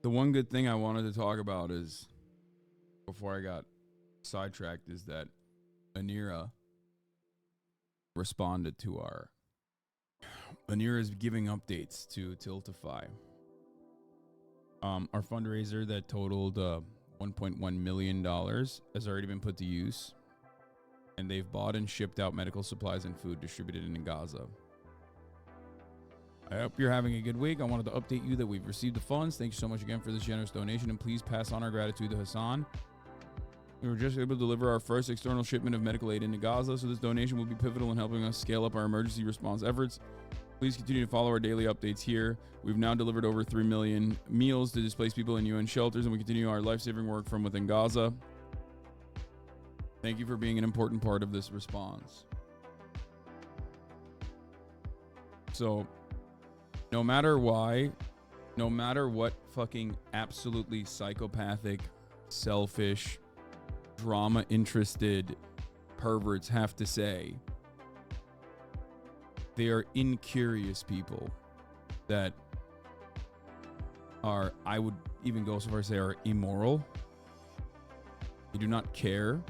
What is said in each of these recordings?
The one good thing I wanted to talk about is, before I got sidetracked, is that Anira responded to our. Anira is giving updates to Tiltify. Our fundraiser that totaled $1.1 million has already been put to use, and they've bought and shipped out medical supplies and food distributed in Gaza. I hope you're having a good week. I wanted to update you that we've received the funds. Thank you so much again for this generous donation, and please pass on our gratitude to Hassan. We were just able to deliver our first external shipment of medical aid into Gaza, so this donation will be pivotal in helping us scale up our emergency response efforts. Please continue to follow our daily updates here. We've now delivered over 3 million meals to displaced people in UN shelters, and we continue our life-saving work from within Gaza. Thank you for being an important part of this response. So, no matter what fucking absolutely psychopathic, selfish, drama-interested perverts have to say, they are incurious people that are, I would even go so far as to say, are immoral. They do not care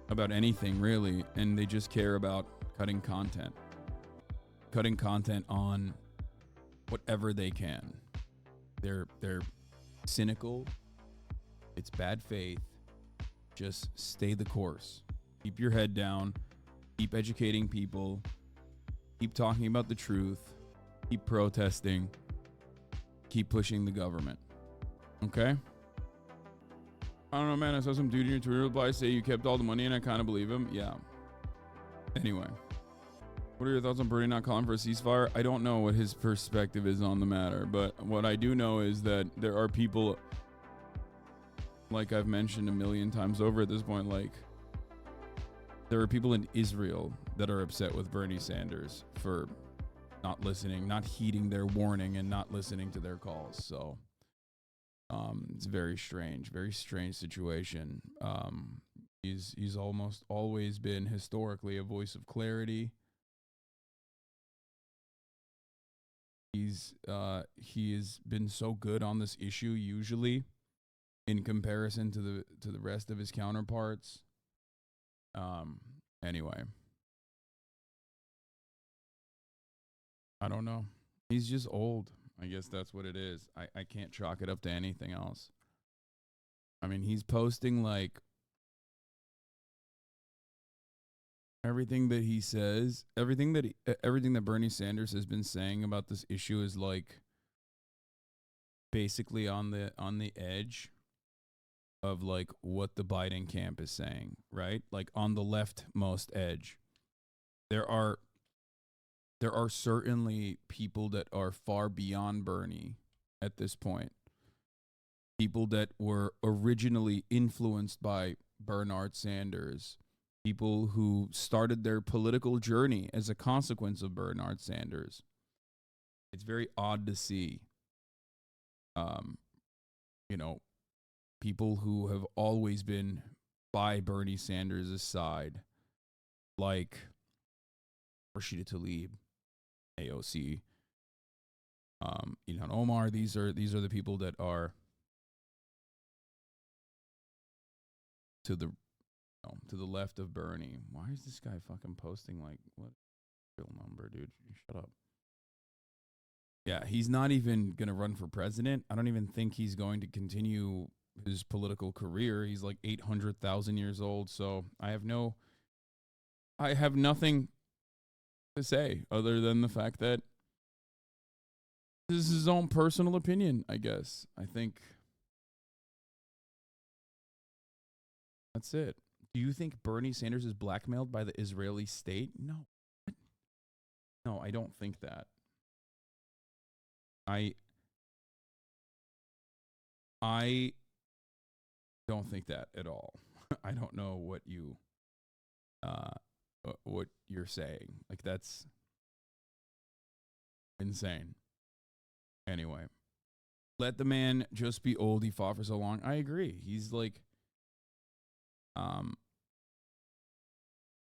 about anything really, and they just care about cutting content on whatever they can. They're cynical. It's bad faith. Just stay the course. Keep your head down. Keep educating people. Keep talking about the truth. Keep protesting. Keep pushing the government. Okay? I don't know, man. I saw some dude in your Twitter reply say you kept all the money, and I kind of believe him. Yeah. Anyway. What are your thoughts on Bernie not calling for a ceasefire? I don't know what his perspective is on the matter, but what I do know is that there are people, like I've mentioned a million times over at this point, like, there are people in Israel that are upset with Bernie Sanders for not listening, not heeding their warning, and not listening to their calls. So it's very strange situation. He's almost always been historically a voice of clarity. He has been so good on this issue usually in comparison to the rest of his counterparts. Anyway, I don't know. He's just old. I guess that's what it is. I can't chalk it up to anything else. I mean, he's posting like everything that he says, everything that Bernie Sanders has been saying about this issue is like basically on the edge of like what the Biden camp is saying, right? Like on the leftmost edge. There are certainly people that are far beyond Bernie at this point. People that were originally influenced by Bernard Sanders. People who started their political journey as a consequence of Bernard Sanders. It's very odd to see, people who have always been by Bernie Sanders' side, like Rashida Tlaib, AOC, Ilhan Omar. These are the people that are to the left of Bernie. Why is this guy fucking posting like what real number, dude? Shut up. Yeah, he's not even gonna run for president. I don't even think he's going to continue his political career. He's like 800,000 years old. So I have nothing to say other than the fact that this is his own personal opinion, I guess. I think that's it. Do you think Bernie Sanders is blackmailed by the Israeli state? No. No, I don't think that. I don't think that at all. I don't know what you're saying. Like, that's insane. Anyway, let the man just be old. He fought for so long. I agree. He's like,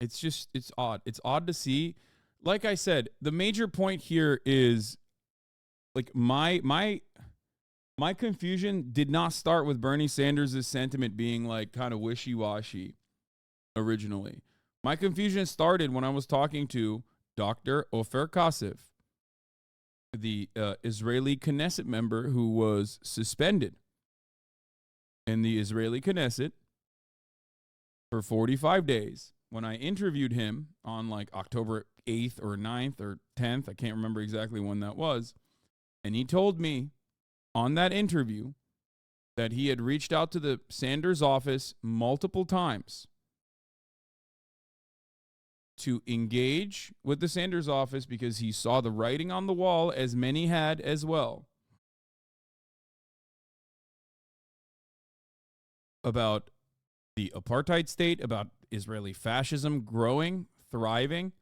it's odd. It's odd to see. Like I said, the major point here is like my My confusion did not start with Bernie Sanders' sentiment being like kind of wishy-washy originally. My confusion started when I was talking to Dr. Ofer Kasif, the Israeli Knesset member who was suspended in the Israeli Knesset for 45 days. When I interviewed him on like October 8th or 9th or 10th, I can't remember exactly when that was, and he told me on that interview that he had reached out to the Sanders office multiple times to engage with the Sanders office because he saw the writing on the wall, as many had as well, about the apartheid state, about Israeli fascism growing, thriving.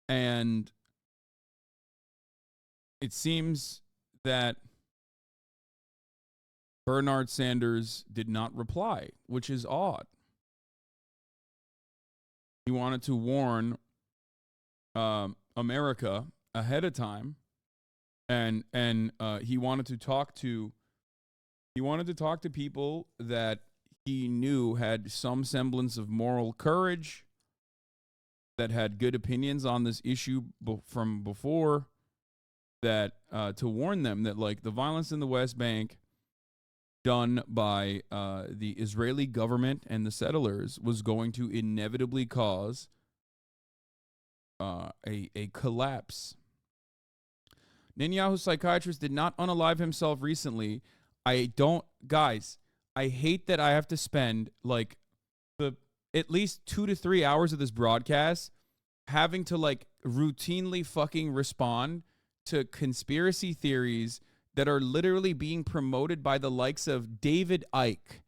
And it seems that Bernard Sanders did not reply, which is odd. He wanted to warn America ahead of time, and he wanted to talk to people that he knew had some semblance of moral courage, that had good opinions on this issue from before, that to warn them that like the violence in the West Bank done by the Israeli government and the settlers was going to inevitably cause a collapse. Netanyahu's psychiatrist did not unalive himself recently. Guys, I hate that I have to spend like at least 2 to 3 hours of this broadcast having to like routinely fucking respond to conspiracy theories that are literally being promoted by the likes of David Icke.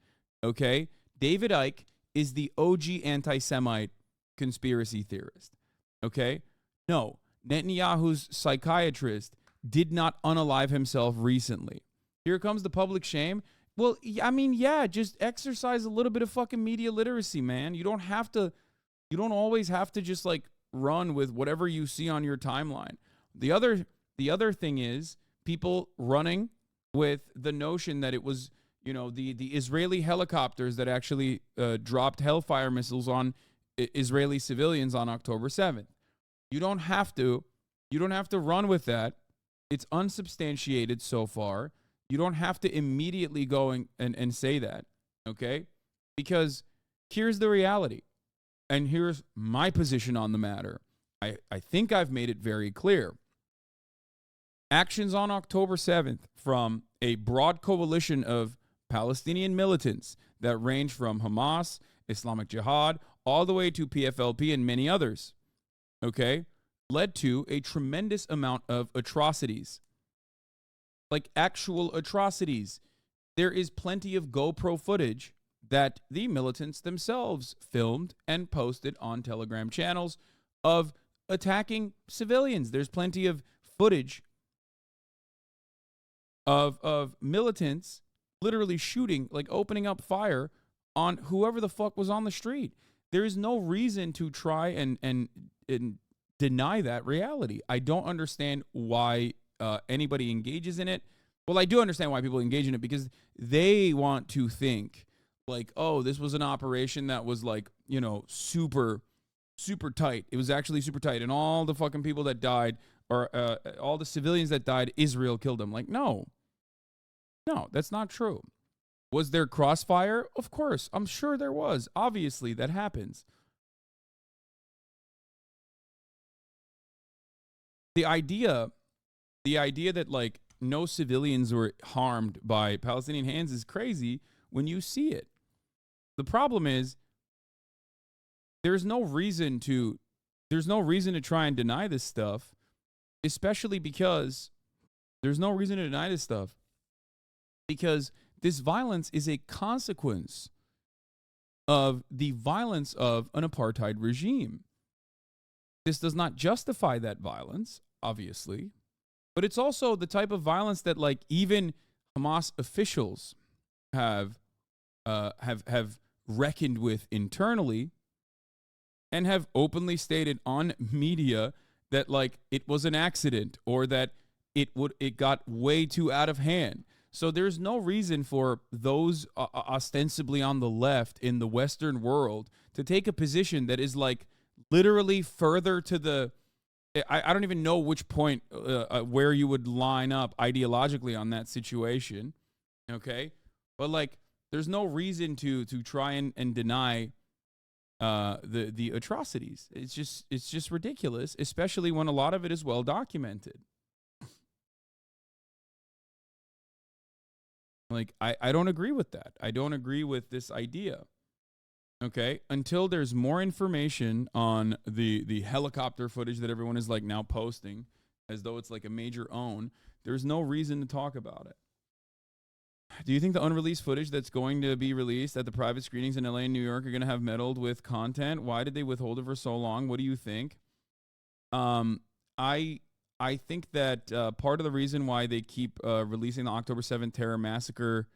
Okay? David Icke is the OG anti-Semite conspiracy theorist. Okay? No, Netanyahu's psychiatrist did not unalive himself recently. Here comes the public shame. Well, I mean, yeah, just exercise a little bit of fucking media literacy, man. You don't always have to just like run with whatever you see on your timeline. The other thing is people running with the notion that it was, the Israeli helicopters that actually dropped Hellfire missiles on Israeli civilians on October 7th. You don't have to run with that. It's unsubstantiated so far. You don't have to immediately go and say that, okay? Because here's the reality, and here's my position on the matter. I think I've made it very clear. Actions on October 7th from a broad coalition of Palestinian militants that range from Hamas, Islamic Jihad, all the way to PFLP and many others, okay, led to a tremendous amount of atrocities. Like actual atrocities. There is plenty of GoPro footage that the militants themselves filmed and posted on Telegram channels of attacking civilians. There's plenty of footage of militants literally shooting, like opening up fire on whoever the fuck was on the street. There is no reason to try and deny that reality. I don't understand why anybody engages in it. Well, I do understand why people engage in it, because they want to think like, oh, this was an operation that was like, super tight. It was actually super tight. And all the fucking people that died, or all the civilians that died, Israel killed them. Like, no, that's not true. Was there crossfire? Of course. I'm sure there was. Obviously, that happens. The idea that like no civilians were harmed by Palestinian hands is crazy when you see it. The problem is there's no reason to try and deny this stuff, especially because there's no reason to deny this stuff because this violence is a consequence of the violence of an apartheid regime. This does not justify that violence, obviously, but it's also the type of violence that like even Hamas officials have reckoned with internally and have openly stated on media that like it was an accident, or that it got way too out of hand. So there's no reason for those ostensibly on the left in the Western world to take a position that is like literally further to the. I don't even know which point where you would line up ideologically on that situation. Okay, but like there's no reason to try and deny the atrocities. It's just ridiculous, especially when a lot of it is well documented. Like I don't agree with that. I don't agree with this idea. Okay, until there's more information on the helicopter footage that everyone is like now posting as though it's like a major own, there's no reason to talk about it. Do you think the unreleased footage that's going to be released at the private screenings in LA and New York are going to have meddled with content? Why did they withhold it for so long? What do you think? I think that part of the reason why they keep releasing the October 7th terror massacre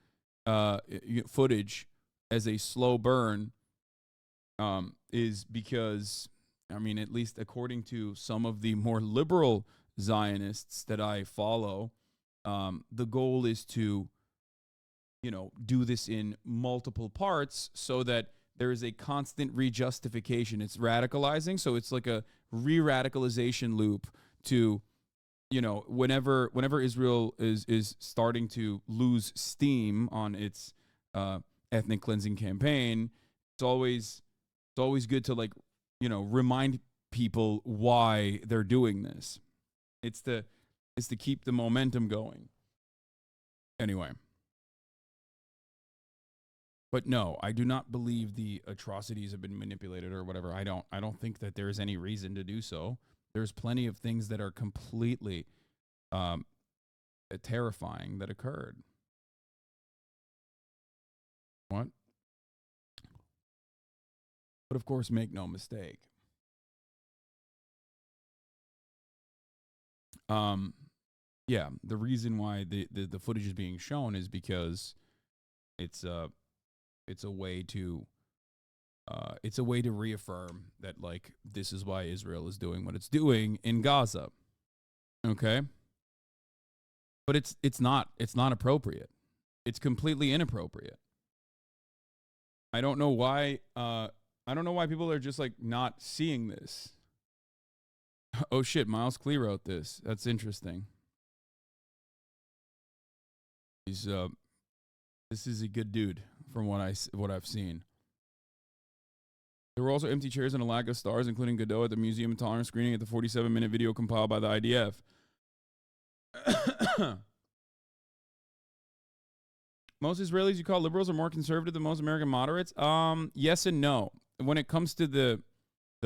footage as a slow burn is because, I mean, at least according to some of the more liberal Zionists that I follow, the goal is to, do this in multiple parts so that there is a constant rejustification. It's radicalizing, so it's like a re-radicalization loop to, whenever Israel is starting to lose steam on its ethnic cleansing campaign, it's always good to remind people why they're doing this. It's to keep the momentum going. Anyway. But no, I do not believe the atrocities have been manipulated or whatever. I don't think that there is any reason to do so. There's plenty of things that are completely terrifying that occurred. What? But of course, make no mistake. Yeah, the reason why the footage is being shown is because it's a way to reaffirm that like this is why Israel is doing what it's doing in Gaza. Okay? But it's not appropriate. It's completely inappropriate. I don't know why people are just like not seeing this. Oh shit, Miles Klee wrote this. That's interesting. He's this is a good dude from what I've seen. There were also empty chairs and a lack of stars, including Godot at the Museum of Tolerance screening at the 47-minute video compiled by the IDF. Most Israelis you call liberals are more conservative than most American moderates? Yes and no. When it comes to the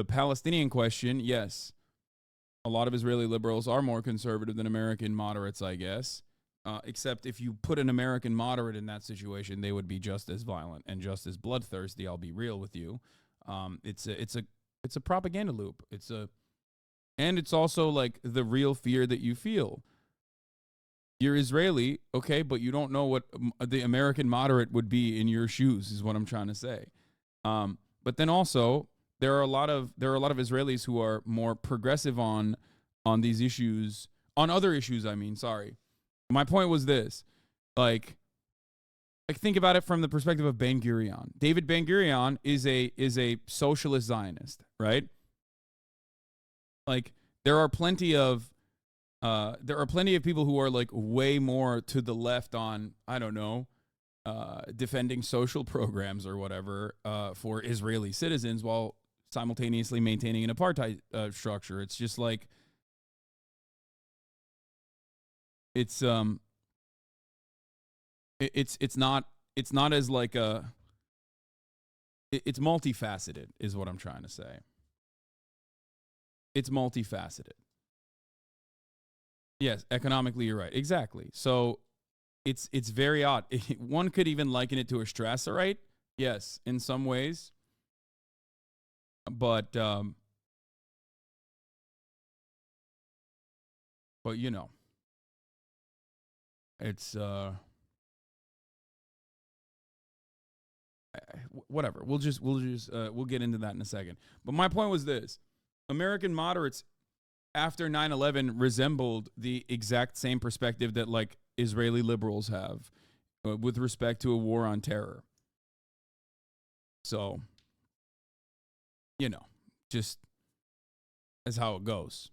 Palestinian question, yes. A lot of Israeli liberals are more conservative than American moderates, I guess. Except if you put an American moderate in that situation, they would be just as violent and just as bloodthirsty. I'll be real with you. It's a propaganda loop. And it's also like the real fear that you feel. You're Israeli, okay, but you don't know what the American moderate would be in your shoes, is what I'm trying to say. But then also there are a lot of Israelis who are more progressive on these issues, on other issues. I mean, sorry. My point was this, like think about it from the perspective of Ben Gurion. David Ben Gurion is a socialist Zionist, right? Like there are plenty of people who are like way more to the left on, I don't know, defending social programs or whatever for Israeli citizens while simultaneously maintaining an apartheid structure. It's just like it's not as like it's multifaceted is what I'm trying to say. It's multifaceted. Yes, economically you're right. Exactly. So it's very odd. One could even liken it to a Strasserite. Yes, in some ways. But you know, it's whatever. We'll get into that in a second. But my point was this: American moderates after 9/11 resembled the exact same perspective that like Israeli liberals have with respect to a war on terror. So, just as how it goes.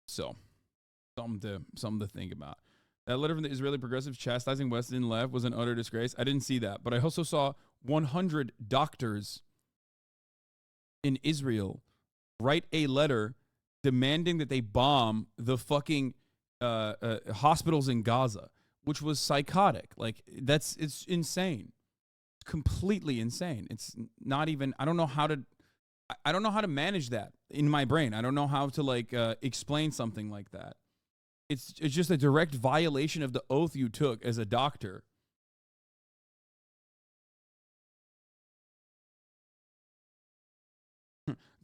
So, something to think about. That letter from the Israeli progressives chastising West and left was an utter disgrace. I didn't see that, but I also saw 100 doctors in Israel write a letter demanding that they bomb the fucking hospitals in Gaza, which was psychotic. Like it's insane, completely insane. It's not even. I don't know how to manage that in my brain. I don't know how to like explain something like that. It's just a direct violation of the oath you took as a doctor.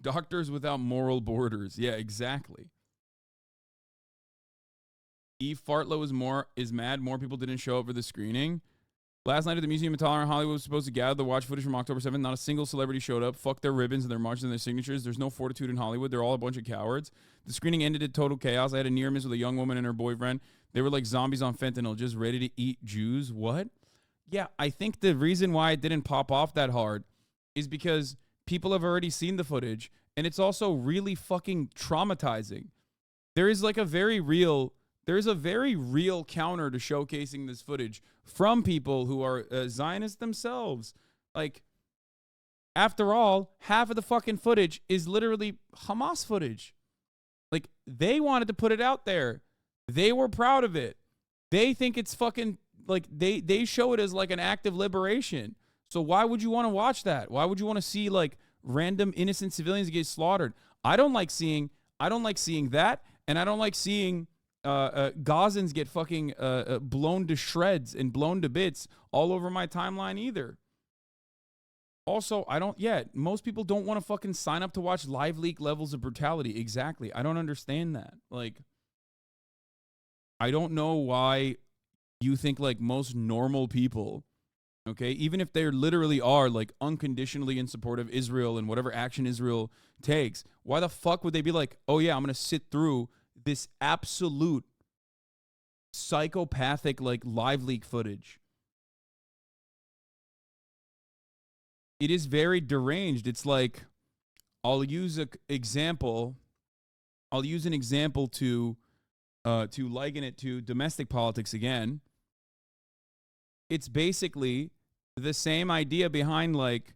Doctors without moral borders. Yeah, exactly. Eve Fartlow is mad more people didn't show up for the screening. Last night at the Museum of Tolerance, Hollywood was supposed to gather the watch footage from October 7th. Not a single celebrity showed up. Fuck their ribbons and their marches and their signatures. There's no fortitude in Hollywood. They're all a bunch of cowards. The screening ended in total chaos. I had a near miss with a young woman and her boyfriend. They were like zombies on fentanyl, just ready to eat Jews. What? Yeah, I think the reason why it didn't pop off that hard is because people have already seen the footage, and it's also really fucking traumatizing. There's a very real counter to showcasing this footage from people who are Zionists themselves. Like, after all, half of the fucking footage is literally Hamas footage. Like, they wanted to put it out there. They were proud of it. They think it's fucking, like, they show it as like an act of liberation. So why would you want to watch that? Why would you want to see like random innocent civilians get slaughtered? I don't like seeing that, and I don't like seeing Gazans get fucking blown to shreds and blown to bits all over my timeline either. Also, most people don't want to fucking sign up to watch live leak levels of brutality. Exactly. I don't understand that. Like, I don't know why you think like most normal people, okay, even if they literally are like unconditionally in support of Israel and whatever action Israel takes, why the fuck would they be like, oh yeah, I'm going to sit through this absolute psychopathic like live leak footage? It is very deranged. It's like, I'll use an example to liken it to domestic politics again. It's basically the same idea behind like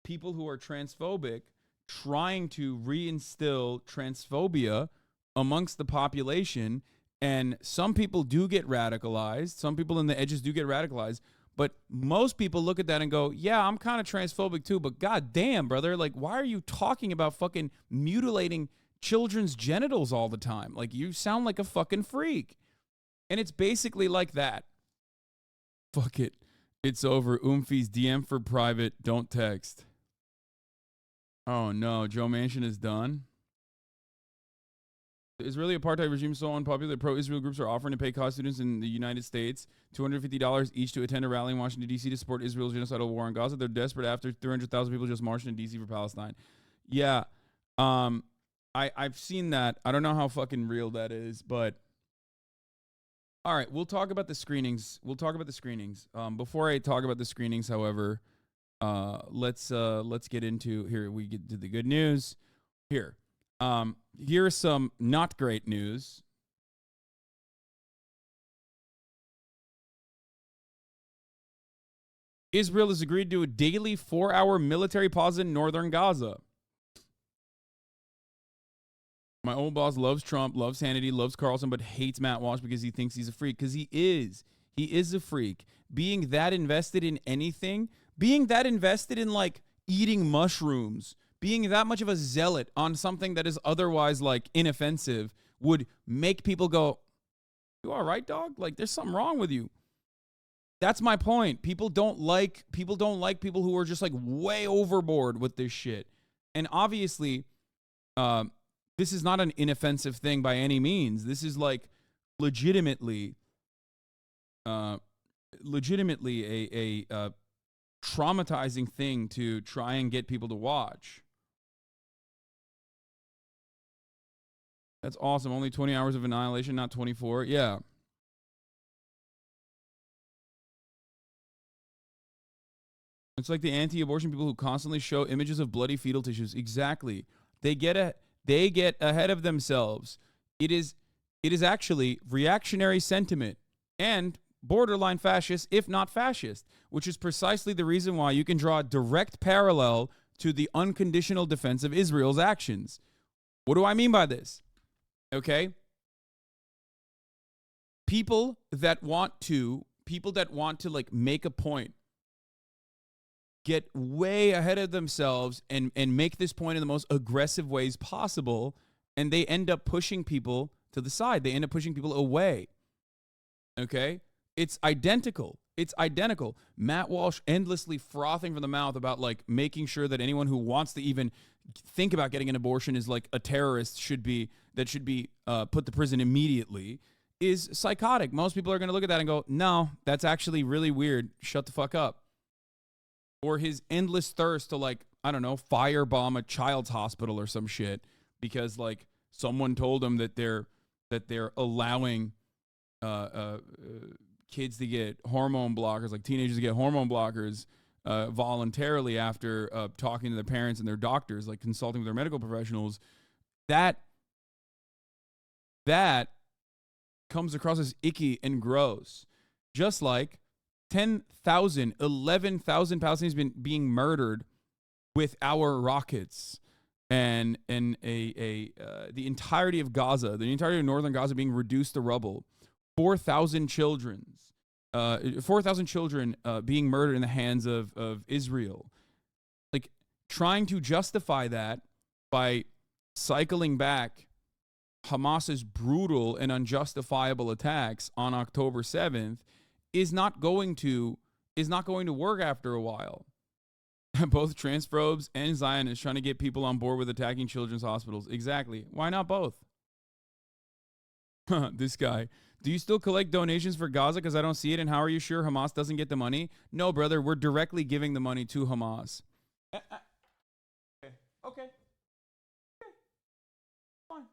people who are transphobic trying to reinstill transphobia amongst the population. And some people do get radicalized. Some people in the edges do get radicalized. But most people look at that and go, yeah, I'm kind of transphobic too, but god damn, brother, like, why are you talking about fucking mutilating children's genitals all the time? Like, you sound like a fucking freak. And it's basically like that. Fuck it. It's over. Oomfie's DM for private. Don't text. Oh no, Joe Manchin is done. The Israeli apartheid regime is so unpopular. Pro-Israel groups are offering to pay college students in the United States $250 each to attend a rally in Washington, D.C. to support Israel's genocidal war on Gaza. They're desperate after 300,000 people just marched in D.C. for Palestine. Yeah, I've seen that. I don't know how fucking real that is, but all right, we'll talk about the screenings. Before I talk about the screenings, however, let's get into here. We get to the good news here. Here's some not great news. Israel has agreed to a daily 4-hour military pause in northern Gaza. My old boss loves Trump, loves Hannity, loves Carlson, but hates Matt Walsh because he thinks he's a freak. Because he is. He is a freak. Being that invested in anything, being that invested in like eating mushrooms, being that much of a zealot on something that is otherwise like inoffensive would make people go, you all right, dog? Like, there's something wrong with you. That's my point. People don't like people who are just like way overboard with this shit. And obviously, this is not an inoffensive thing by any means. This is like legitimately a traumatizing thing to try and get people to watch. That's awesome. Only 20 hours of annihilation, not 24. Yeah. It's like the anti-abortion people who constantly show images of bloody fetal tissues. Exactly. They get ahead of themselves. It is actually reactionary sentiment and borderline fascist, if not fascist, which is precisely the reason why you can draw a direct parallel to the unconditional defense of Israel's actions. What do I mean by this? Okay? People that want to like make a point get way ahead of themselves and make this point in the most aggressive ways possible, and they end up pushing people to the side. They end up pushing people away. Okay? It's identical. It's identical. Matt Walsh endlessly frothing from the mouth about like making sure that anyone who wants to even think about getting an abortion is like a terrorist should be put to prison immediately is psychotic. Most people are going to look at that and go, no, that's actually really weird. Shut the fuck up. Or his endless thirst to like, I don't know, firebomb a child's hospital or some shit because like someone told him that they're allowing kids to get hormone blockers, like teenagers to get hormone blockers voluntarily after talking to their parents and their doctors, like consulting with their medical professionals. That comes across as icky and gross. Just like 10,000, 11,000 Palestinians being murdered with our rockets, and the entirety of Gaza, the entirety of northern Gaza being reduced to rubble. 4,000 children being murdered in the hands of Israel. Like trying to justify that by cycling back Hamas's brutal and unjustifiable attacks on October 7th is not going to work after a while. Both transphobes and Zionists trying to get people on board with attacking children's hospitals. Exactly. Why not both? This guy. Do you still collect donations for Gaza? Because I don't see it. And how are you sure Hamas doesn't get the money? No, brother. We're directly giving the money to Hamas. Okay. Fine.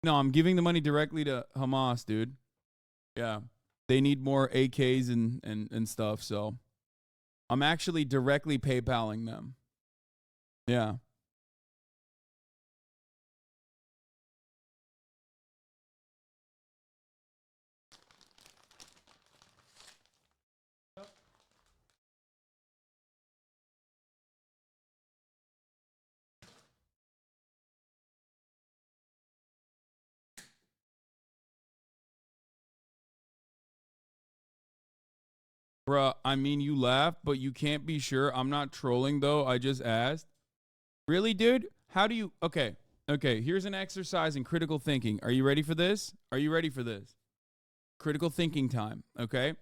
No, I'm giving the money directly to Hamas, dude. Yeah. They need more AKs and stuff, so I'm actually directly PayPaling them. Yeah. Bruh, I mean, you laugh, but you can't be sure. I'm not trolling, though. I just asked. Really, dude? How do you... Okay, here's an exercise in critical thinking. Are you ready for this? Critical thinking time, okay?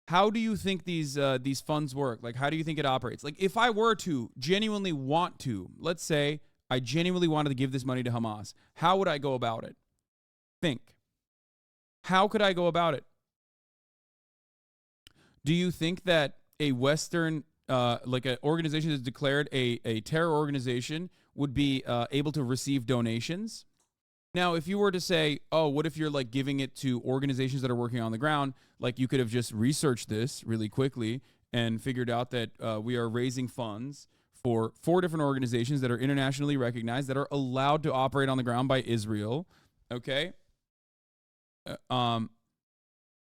How do you think these funds work? Like, how do you think it operates? Like, if I were to genuinely want to, let's say I genuinely wanted to give this money to Hamas, how would I go about it? Think. How could I go about it? Do you think that a Western, like an organization that's declared a terror organization would be able to receive donations? Now, if you were to say, oh, what if you're like giving it to organizations that are working on the ground? Like you could have just researched this really quickly and figured out that we are raising funds for 4 different organizations that are internationally recognized that are allowed to operate on the ground by Israel. Okay.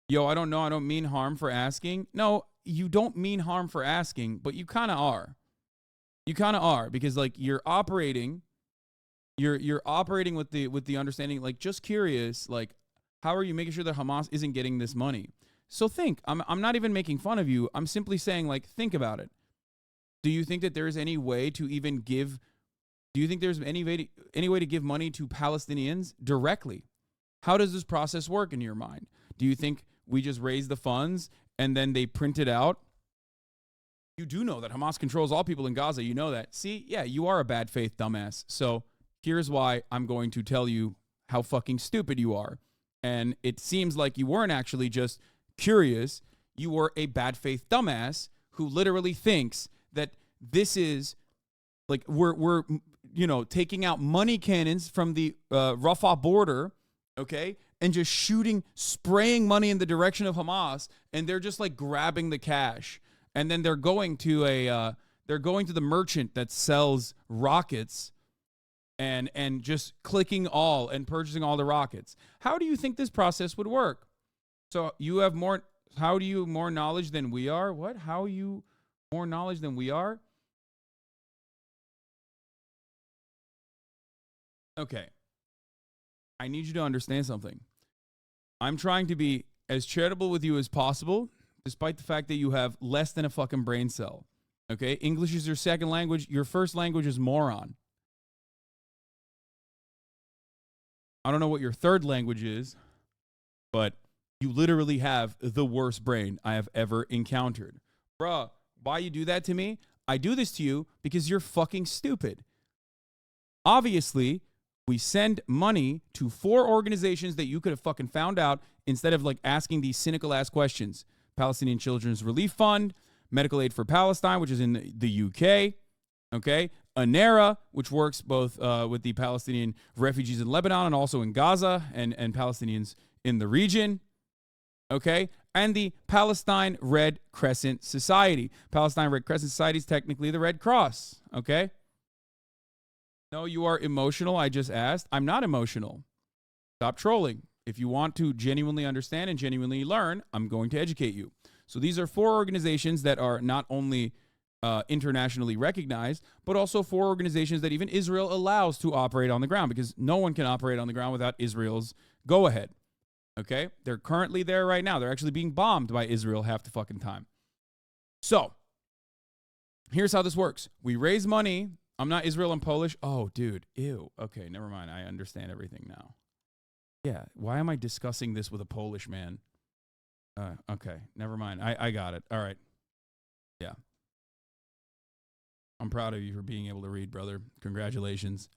Yo, I don't know. I don't mean harm for asking. No, you don't mean harm for asking, but you kind of are. You kind of are because like you're operating with the understanding, like just curious, like how are you making sure that Hamas isn't getting this money? So think. I'm not even making fun of you. I'm simply saying like think about it. Do you think that there is any way to even give? Do you think there's any way to give money to Palestinians directly? How does this process work in your mind? Do you think we just raise the funds and then they print it out? You do know that Hamas controls all people in Gaza. You know that. See, yeah, you are a bad faith dumbass. So here's why I'm going to tell you how fucking stupid you are. And it seems like you weren't actually just curious. You were a bad faith dumbass who literally thinks that this is Like we're taking out money cannons from the Rafah border, okay, and just spraying money in the direction of Hamas, and they're just like grabbing the cash, and then they're going to the merchant that sells rockets, and just clicking all and purchasing all the rockets. How do you think this process would work? So you have more. How do you more knowledge than we are? What? How you more knowledge than we are? Okay. I need you to understand something. I'm trying to be as charitable with you as possible, despite the fact that you have less than a fucking brain cell. Okay? English is your second language. Your first language is moron. I don't know what your third language is, but you literally have the worst brain I have ever encountered. Bruh, why you do that to me? I do this to you because you're fucking stupid. Obviously, we send money to 4 organizations that you could have fucking found out instead of like asking these cynical ass questions. Palestinian Children's Relief Fund, Medical Aid for Palestine, which is in the UK, okay? ANERA, which works both with the Palestinian refugees in Lebanon and also in Gaza and Palestinians in the region, okay? And the Palestine Red Crescent Society. Palestine Red Crescent Society is technically the Red Cross, okay? No, you are emotional. I just asked. I'm not emotional. Stop trolling. If you want to genuinely understand and genuinely learn, I'm going to educate you. So these are 4 organizations that are not only internationally recognized, but also 4 organizations that even Israel allows to operate on the ground, because no one can operate on the ground without Israel's go-ahead. Okay? They're currently there right now. They're actually being bombed by Israel half the fucking time. So here's how this works. We raise money. I'm not Israel, I'm Polish. Oh, dude. Ew. Okay, never mind. I understand everything now. Yeah. Why am I discussing this with a Polish man? Okay, never mind. I got it. All right. Yeah. I'm proud of you for being able to read, brother. Congratulations.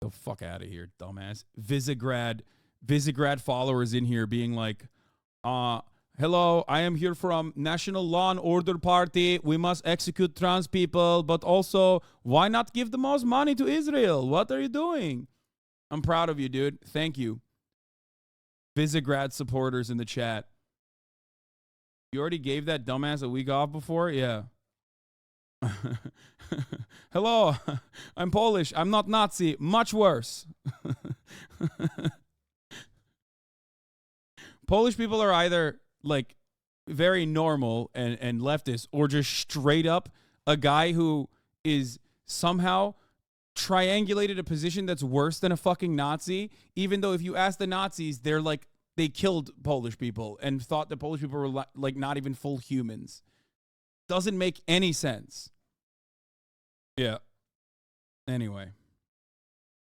The fuck out of here, dumbass. Visegrad followers in here being like, hello, I am here from National Law and Order Party. We must execute trans people, but also, why not give the most money to Israel? What are you doing? I'm proud of you, dude. Thank you. Visegrad supporters in the chat. You already gave that dumbass a week off before? Yeah. Hello, I'm Polish. I'm not Nazi. Much worse. Polish people are either like very normal and leftist, or just straight up a guy who is somehow triangulated a position that's worse than a fucking Nazi, even though if you ask the Nazis, they're like, they killed Polish people and thought that Polish people were like not even full humans. Doesn't make any sense. Yeah. Anyway.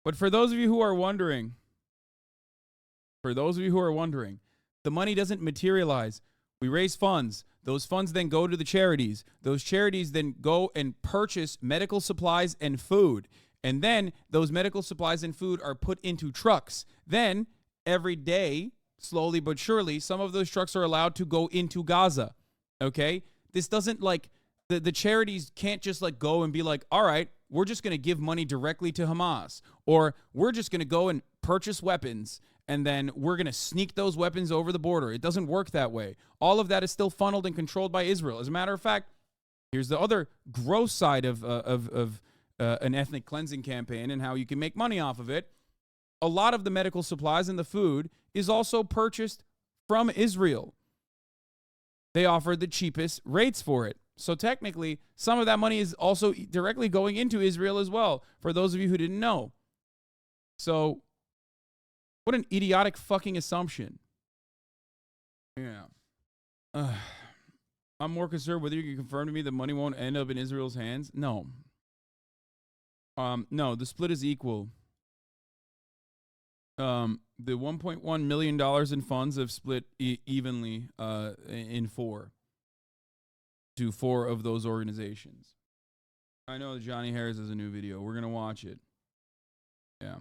But for those of you who are wondering, the money doesn't materialize. We raise funds. Those funds then go to the charities. Those charities then go and purchase medical supplies and food. And then those medical supplies and food are put into trucks. Then every day, slowly but surely, some of those trucks are allowed to go into Gaza. Okay? This doesn't like, the charities can't just like go and be like, all right, we're just going to give money directly to Hamas. Or we're just going to go and purchase weapons and then we're going to sneak those weapons over the border. It doesn't work that way. All of that is still funneled and controlled by Israel. As a matter of fact, here's the other gross side of an ethnic cleansing campaign and how you can make money off of it. A lot of the medical supplies and the food is also purchased from Israel. They offer the cheapest rates for it. So technically, some of that money is also directly going into Israel as well, for those of you who didn't know. So, what an idiotic fucking assumption. Yeah. I'm more concerned whether you can confirm to me that money won't end up in Israel's hands. No. No, the split is equal. The $1.1 million in funds have split evenly in 4 to 4 of those organizations. I know that Johnny Harris has a new video. We're going to watch it. Yeah.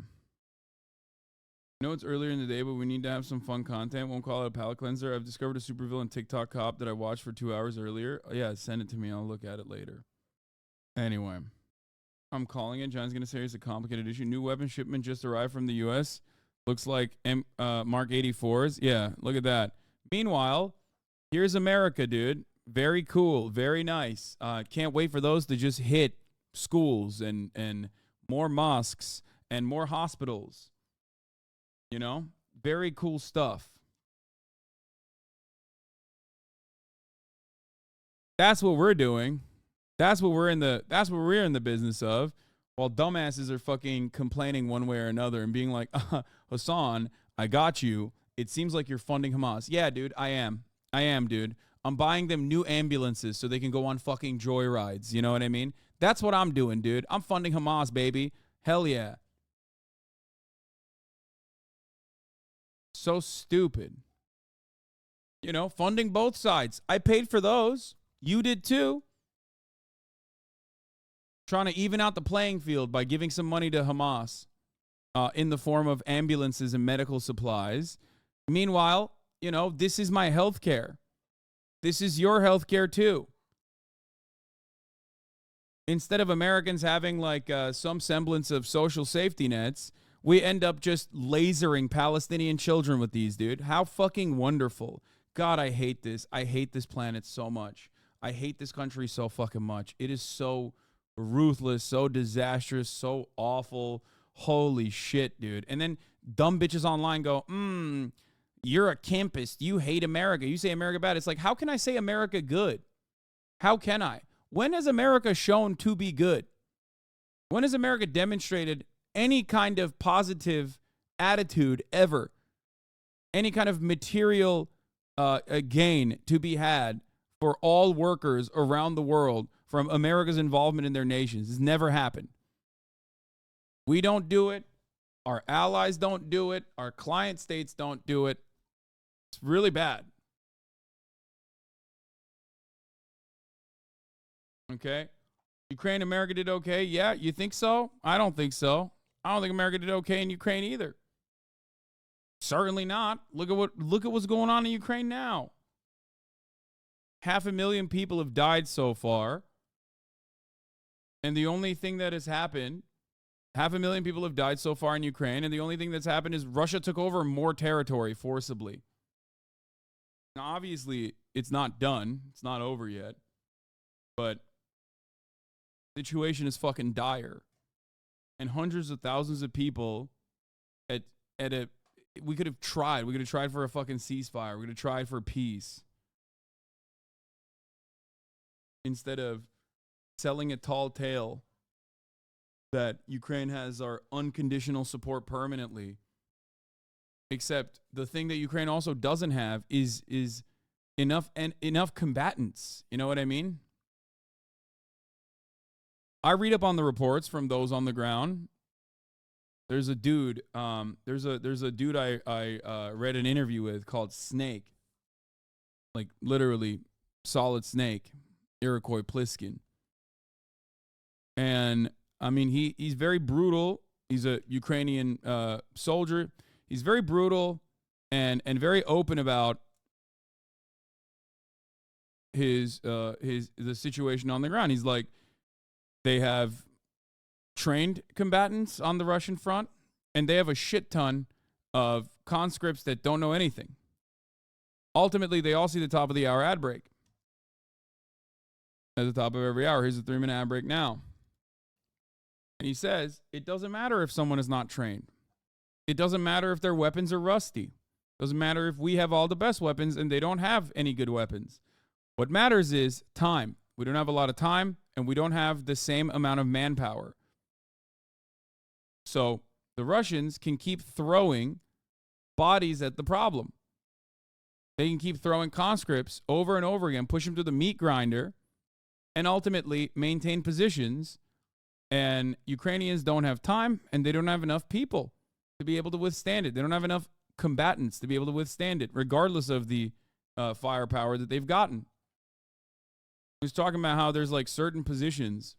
I know it's earlier in the day, but we need to have some fun content. Won't call it a palate cleanser. I've discovered a supervillain TikTok cop that I watched for 2 hours earlier. Oh, yeah, send it to me. I'll look at it later. Anyway, I'm calling it. John's going to say it's a complicated issue. New weapon shipment just arrived from the U.S. Looks like Mark 84s. Yeah, look at that. Meanwhile, here's America, dude. Very cool. Very nice. Can't wait for those to just hit schools and more mosques and more hospitals. You know? Very cool stuff. That's what we're doing. That's what we're in the business of. While dumbasses are fucking complaining one way or another and being like, Hassan, I got you. It seems like you're funding Hamas. Yeah, dude, I am. I am, dude. I'm buying them new ambulances so they can go on fucking joyrides. You know what I mean? That's what I'm doing, dude. I'm funding Hamas, baby. Hell yeah. So stupid. You know, funding both sides. I paid for those. You did too. Trying to even out the playing field by giving some money to Hamas in the form of ambulances and medical supplies. Meanwhile, you know, this is my health care. This is your health care too. Instead of Americans having like some semblance of social safety nets, we end up just lasering Palestinian children with these, dude. How fucking wonderful. God, I hate this. I hate this planet so much. I hate this country so fucking much. It is so ruthless, so disastrous, so awful. Holy shit, dude. And then dumb bitches online go, you're a campist. You hate America. You say America bad. It's like, how can I say America good? How can I? When has America shown to be good? When has America demonstrated any kind of positive attitude ever? Any kind of material gain to be had for all workers around the world from America's involvement in their nations? It's never happened. We don't do it. Our allies don't do it. Our client states don't do it. It's really bad. Okay. Ukraine, America did okay. Yeah, you think so? I don't think so. I don't think America did okay in Ukraine either. Certainly not. Look at what's going on in Ukraine now. 500,000 people have died so far. And the only thing that has happened, 500,000 people have died so far in Ukraine, and the only thing that's happened is Russia took over more territory forcibly. Now, obviously, it's not done. It's not over yet. But the situation is fucking dire. And hundreds of thousands of people we could have tried. We could have tried for a fucking ceasefire. We could have tried for peace. Instead of selling a tall tale that Ukraine has our unconditional support permanently. Except the thing that Ukraine also doesn't have is enough combatants. You know what I mean? I read up on the reports from those on the ground. There's a dude. There's a dude I read an interview with called Snake. Like literally, Solid Snake, Iroquois Pliskin. And I mean, he's very brutal. He's a Ukrainian soldier. He's very brutal and very open about the situation on the ground. He's like, they have trained combatants on the Russian front, and they have a shit ton of conscripts that don't know anything. Ultimately, they all see the top of the hour ad break. At the top of every hour, here's a 3-minute ad break now. And he says, it doesn't matter if someone is not trained. It doesn't matter if their weapons are rusty. It doesn't matter if we have all the best weapons and they don't have any good weapons. What matters is time. We don't have a lot of time, and we don't have the same amount of manpower. So the Russians can keep throwing bodies at the problem. They can keep throwing conscripts over and over again, push them to the meat grinder, and ultimately maintain positions. And Ukrainians don't have time, and they don't have enough people to be able to withstand it. They don't have enough combatants to be able to withstand it, regardless of the firepower that they've gotten. He was talking about how there's like certain positions.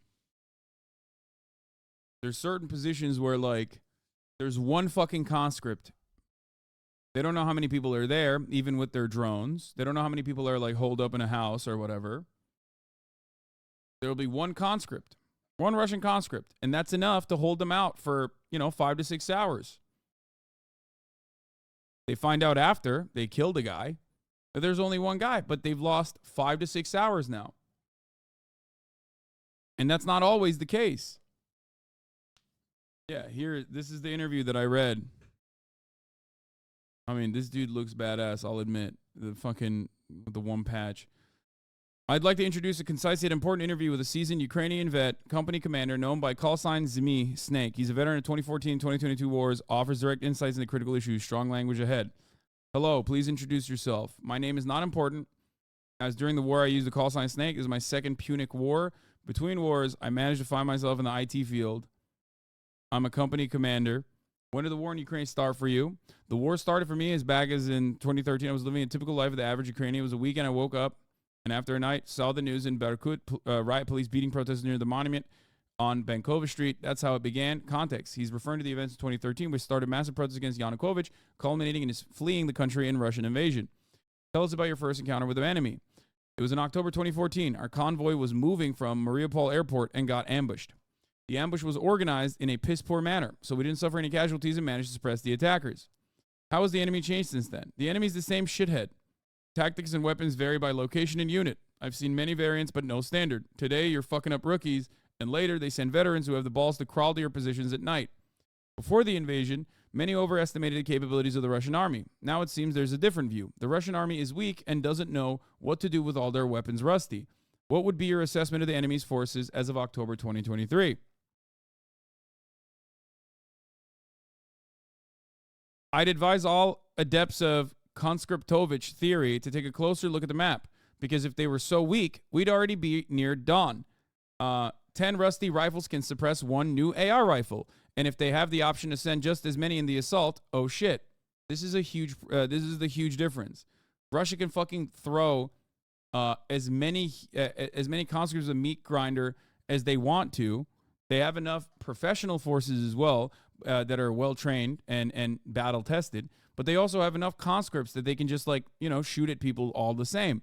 There's certain positions where like there's one fucking conscript. They don't know how many people are there, even with their drones. They don't know how many people are like holed up in a house or whatever. There'll be one conscript. One Russian conscript. And that's enough to hold them out for, 5 to 6 hours. They find out after they killed a guy that there's only one guy, but they've lost 5 to 6 hours now. And that's not always the case. Yeah, this is the interview that I read. I mean, this dude looks badass, I'll admit. The one patch. I'd like to introduce a concise yet important interview with a seasoned Ukrainian vet, company commander, known by call sign Zmi Snake. He's a veteran of 2014-2022 wars, offers direct insights into critical issues, strong language ahead. Hello, please introduce yourself. My name is not important, as during the war I used the call sign Snake. This is my second Punic War. Between wars, I managed to find myself in the IT field. I'm a company commander. When did the war in Ukraine start for you? The war started for me as back as in 2013. I was living a typical life of the average Ukrainian. It was a weekend. I woke up, and after a night, saw the news in Berkut, riot police beating protesters near the monument on Bankova Street. That's how it began. Context. He's referring to the events of 2013, which started massive protests against Yanukovych, culminating in his fleeing the country in Russian invasion. Tell us about your first encounter with the enemy. It was in October 2014. Our convoy was moving from Mariupol Airport and got ambushed. The ambush was organized in a piss-poor manner, so we didn't suffer any casualties and managed to suppress the attackers. How has the enemy changed since then? The enemy's the same shithead. Tactics and weapons vary by location and unit. I've seen many variants, but no standard. Today, you're fucking up rookies, and later they send veterans who have the balls to crawl to your positions at night. Before the invasion, many overestimated the capabilities of the Russian army. Now it seems there's a different view. The Russian army is weak and doesn't know what to do with all their weapons rusty. What would be your assessment of the enemy's forces as of October 2023? I'd advise all adepts of conscriptovich theory to take a closer look at the map, because if they were so weak, we'd already be near dawn. 10 rusty rifles can suppress one new AR rifle, and if they have the option to send just as many in the assault, oh shit. This is the huge difference. Russia can fucking throw as many conscripts of meat grinder as they want to. They have enough professional forces as well, that are well trained and battle tested, but they also have enough conscripts that they can just shoot at people all the same.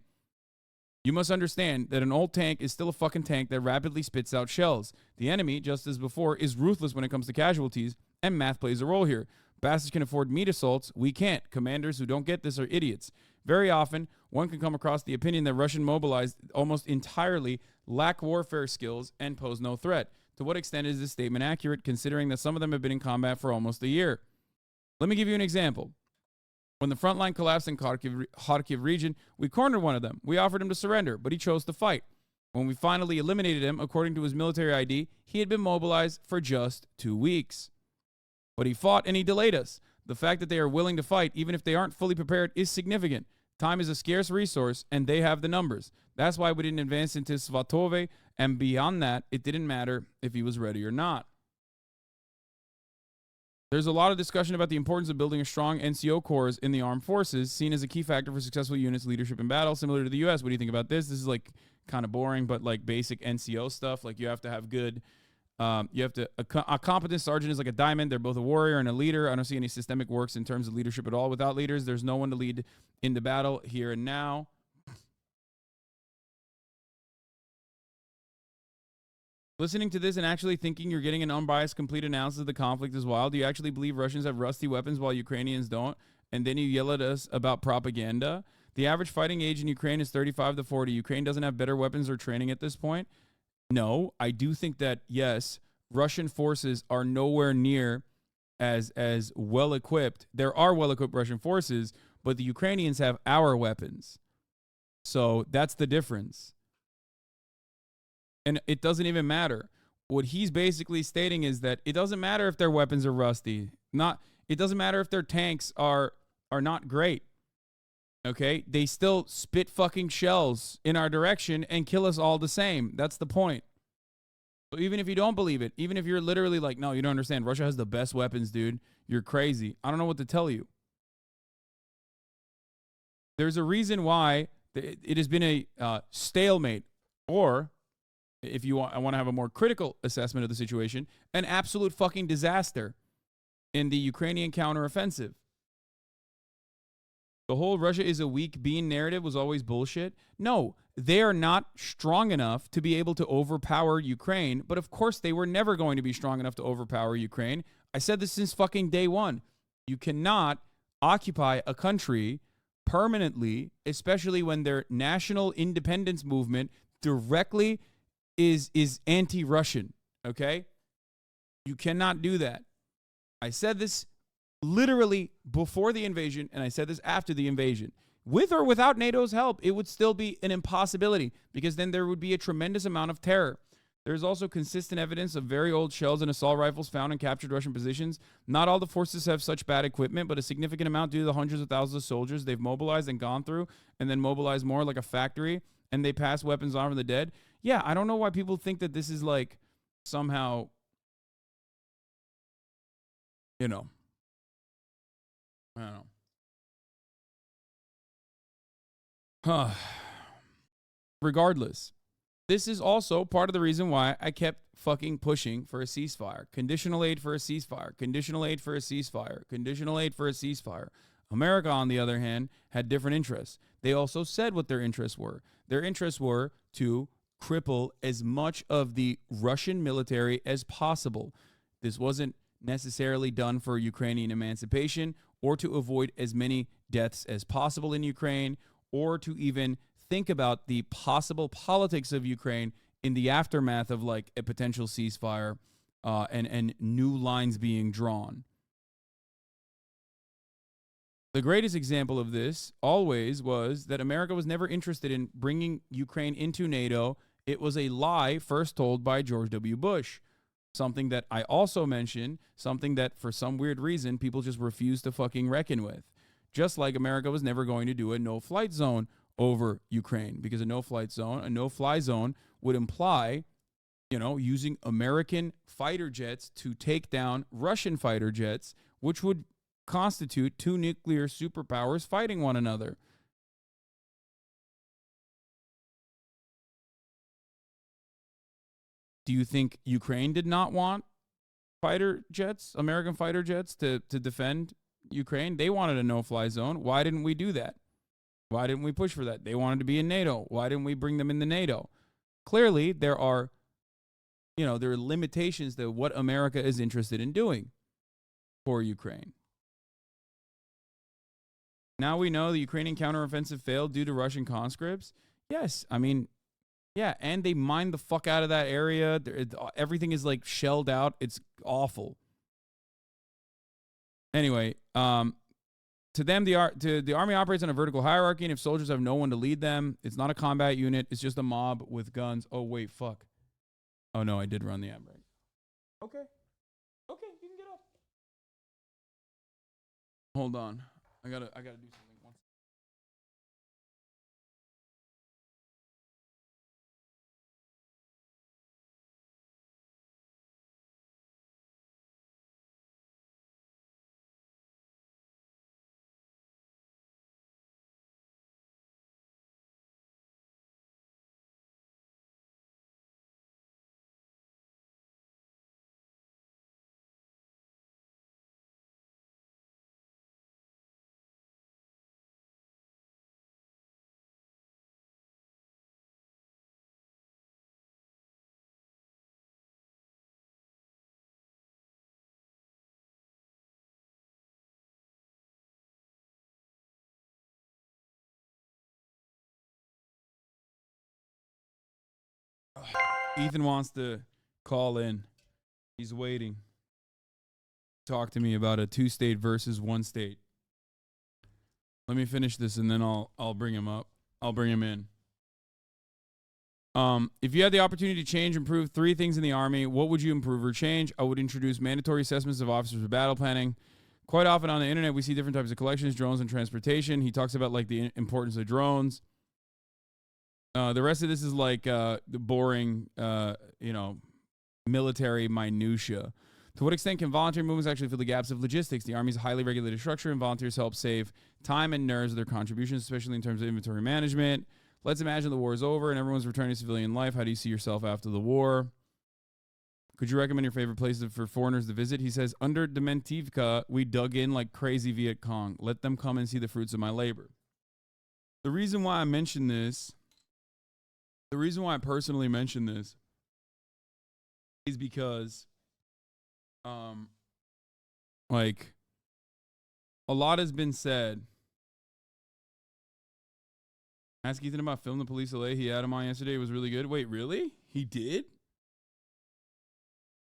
You must understand that an old tank is still a fucking tank that rapidly spits out shells. The enemy, just as before, is ruthless when it comes to casualties, and math plays a role here. Bastards can afford meat assaults. We can't. Commanders who don't get this are idiots. Very often, one can come across the opinion that Russian mobilized almost entirely lack warfare skills and pose no threat. To what extent is this statement accurate, considering that some of them have been in combat for almost a year? Let me give you an example. When the front line collapsed in Kharkiv region, we cornered one of them. We offered him to surrender, but he chose to fight. When we finally eliminated him, according to his military ID, he had been mobilized for just 2 weeks. But he fought and he delayed us. The fact that they are willing to fight, even if they aren't fully prepared, is significant. Time is a scarce resource, and they have the numbers. That's why we didn't advance into Svatove, and beyond that, it didn't matter if he was ready or not. There's a lot of discussion about the importance of building a strong NCO corps in the armed forces, seen as a key factor for successful units' leadership in battle, similar to the U.S. What do you think about this? This is kind of boring, but basic NCO stuff. You have to have good... a competent sergeant is like a diamond. They're both a warrior and a leader. I don't see any systemic works in terms of leadership at all. Without leaders, there's no one to lead in the battle here and now. Listening to this and actually thinking you're getting an unbiased, complete analysis of the conflict is wild. Do you actually believe Russians have rusty weapons while Ukrainians don't? And then you yell at us about propaganda? The average fighting age in Ukraine is 35 to 40. Ukraine doesn't have better weapons or training at this point. No, I do think that, yes, Russian forces are nowhere near as well-equipped. There are well-equipped Russian forces, but the Ukrainians have our weapons. So that's the difference. And it doesn't even matter. What he's basically stating is that it doesn't matter if their weapons are rusty. It doesn't matter if their tanks are not great. Okay? They still spit fucking shells in our direction and kill us all the same. That's the point. So even if you don't believe it, even if you're literally like, no, you don't understand. Russia has the best weapons, dude. You're crazy. I don't know what to tell you. There's a reason why it has been a stalemate, or if you want, I want to have a more critical assessment of the situation, an absolute fucking disaster in the Ukrainian counteroffensive. The whole Russia is a weak bean narrative was always bullshit. No, they are not strong enough to be able to overpower Ukraine. But of course, they were never going to be strong enough to overpower Ukraine. I said this since fucking day one. You cannot occupy a country permanently, especially when their national independence movement directly is anti-Russian, okay? You cannot do that. I said this literally before the invasion, and I said this after the invasion. With or without NATO's help, it would still be an impossibility because then there would be a tremendous amount of terror. There's also consistent evidence of very old shells and assault rifles found in captured Russian positions. Not all the forces have such bad equipment, but a significant amount due to the hundreds of thousands of soldiers they've mobilized and gone through, and then mobilized more like a factory, and they pass weapons on from the dead. Yeah, I don't know why people think that this is like somehow, you know, I don't know. Regardless, this is also part of the reason why I kept fucking pushing for a ceasefire. Conditional aid for a ceasefire. Conditional aid for a ceasefire. Conditional aid for a ceasefire. America, on the other hand, had different interests. They also said what their interests were. Their interests were to cripple as much of the Russian military as possible. This wasn't necessarily done for Ukrainian emancipation or to avoid as many deaths as possible in Ukraine or to even think about the possible politics of Ukraine in the aftermath of like a potential ceasefire and new lines being drawn. The greatest example of this always was that America was never interested in bringing Ukraine into NATO. It was a lie first told by George W. Bush. Something that I also mentioned, something that for some weird reason people just refuse to fucking reckon with. Just like America was never going to do a no-flight zone over Ukraine, because a no-fly zone would imply, you know, using American fighter jets to take down Russian fighter jets, which would constitute two nuclear superpowers fighting one another. Do you think Ukraine did not want fighter jets, American fighter jets, to defend Ukraine? They wanted a no-fly zone. Why didn't we do that? Why didn't we push for that? They wanted to be in NATO. Why didn't we bring them into NATO? Clearly, there are limitations to what America is interested in doing for Ukraine. Now we know the Ukrainian counteroffensive failed due to Russian conscripts. Yes, I mean, yeah, and they mined the fuck out of that area. Everything is like shelled out. It's awful. Anyway, to them, the army operates on a vertical hierarchy, and if soldiers have no one to lead them, it's not a combat unit. It's just a mob with guns. Oh, wait, fuck. Oh, no, I did run the ad break. Okay. Okay, you can get up. Hold on. I gotta do something once. Ethan wants to call in. He's waiting. Talk to me about a 2-state versus 1-state. Let me finish this and then I'll bring him up. I'll bring him in. If you had the opportunity to change or improve 3 things in the Army, what would you improve or change? I would introduce mandatory assessments of officers for battle planning. Quite often on the internet, we see different types of collections, drones, and transportation. He talks about like the importance of drones. The rest of this is like the boring, military minutia. To what extent can voluntary movements actually fill the gaps of logistics? The Army's a highly regulated structure, and volunteers help save time and nerves with their contributions, especially in terms of inventory management. Let's imagine the war is over and everyone's returning to civilian life. How do you see yourself after the war? Could you recommend your favorite places for foreigners to visit? He says, under Dementivka, we dug in like crazy Viet Cong. Let them come and see the fruits of my labor. The reason why I mention this, the reason why I personally mention this is because, like, a lot has been said. Ask Ethan about Film the Police LA. He had him on yesterday. It was really good. Wait, really? He did?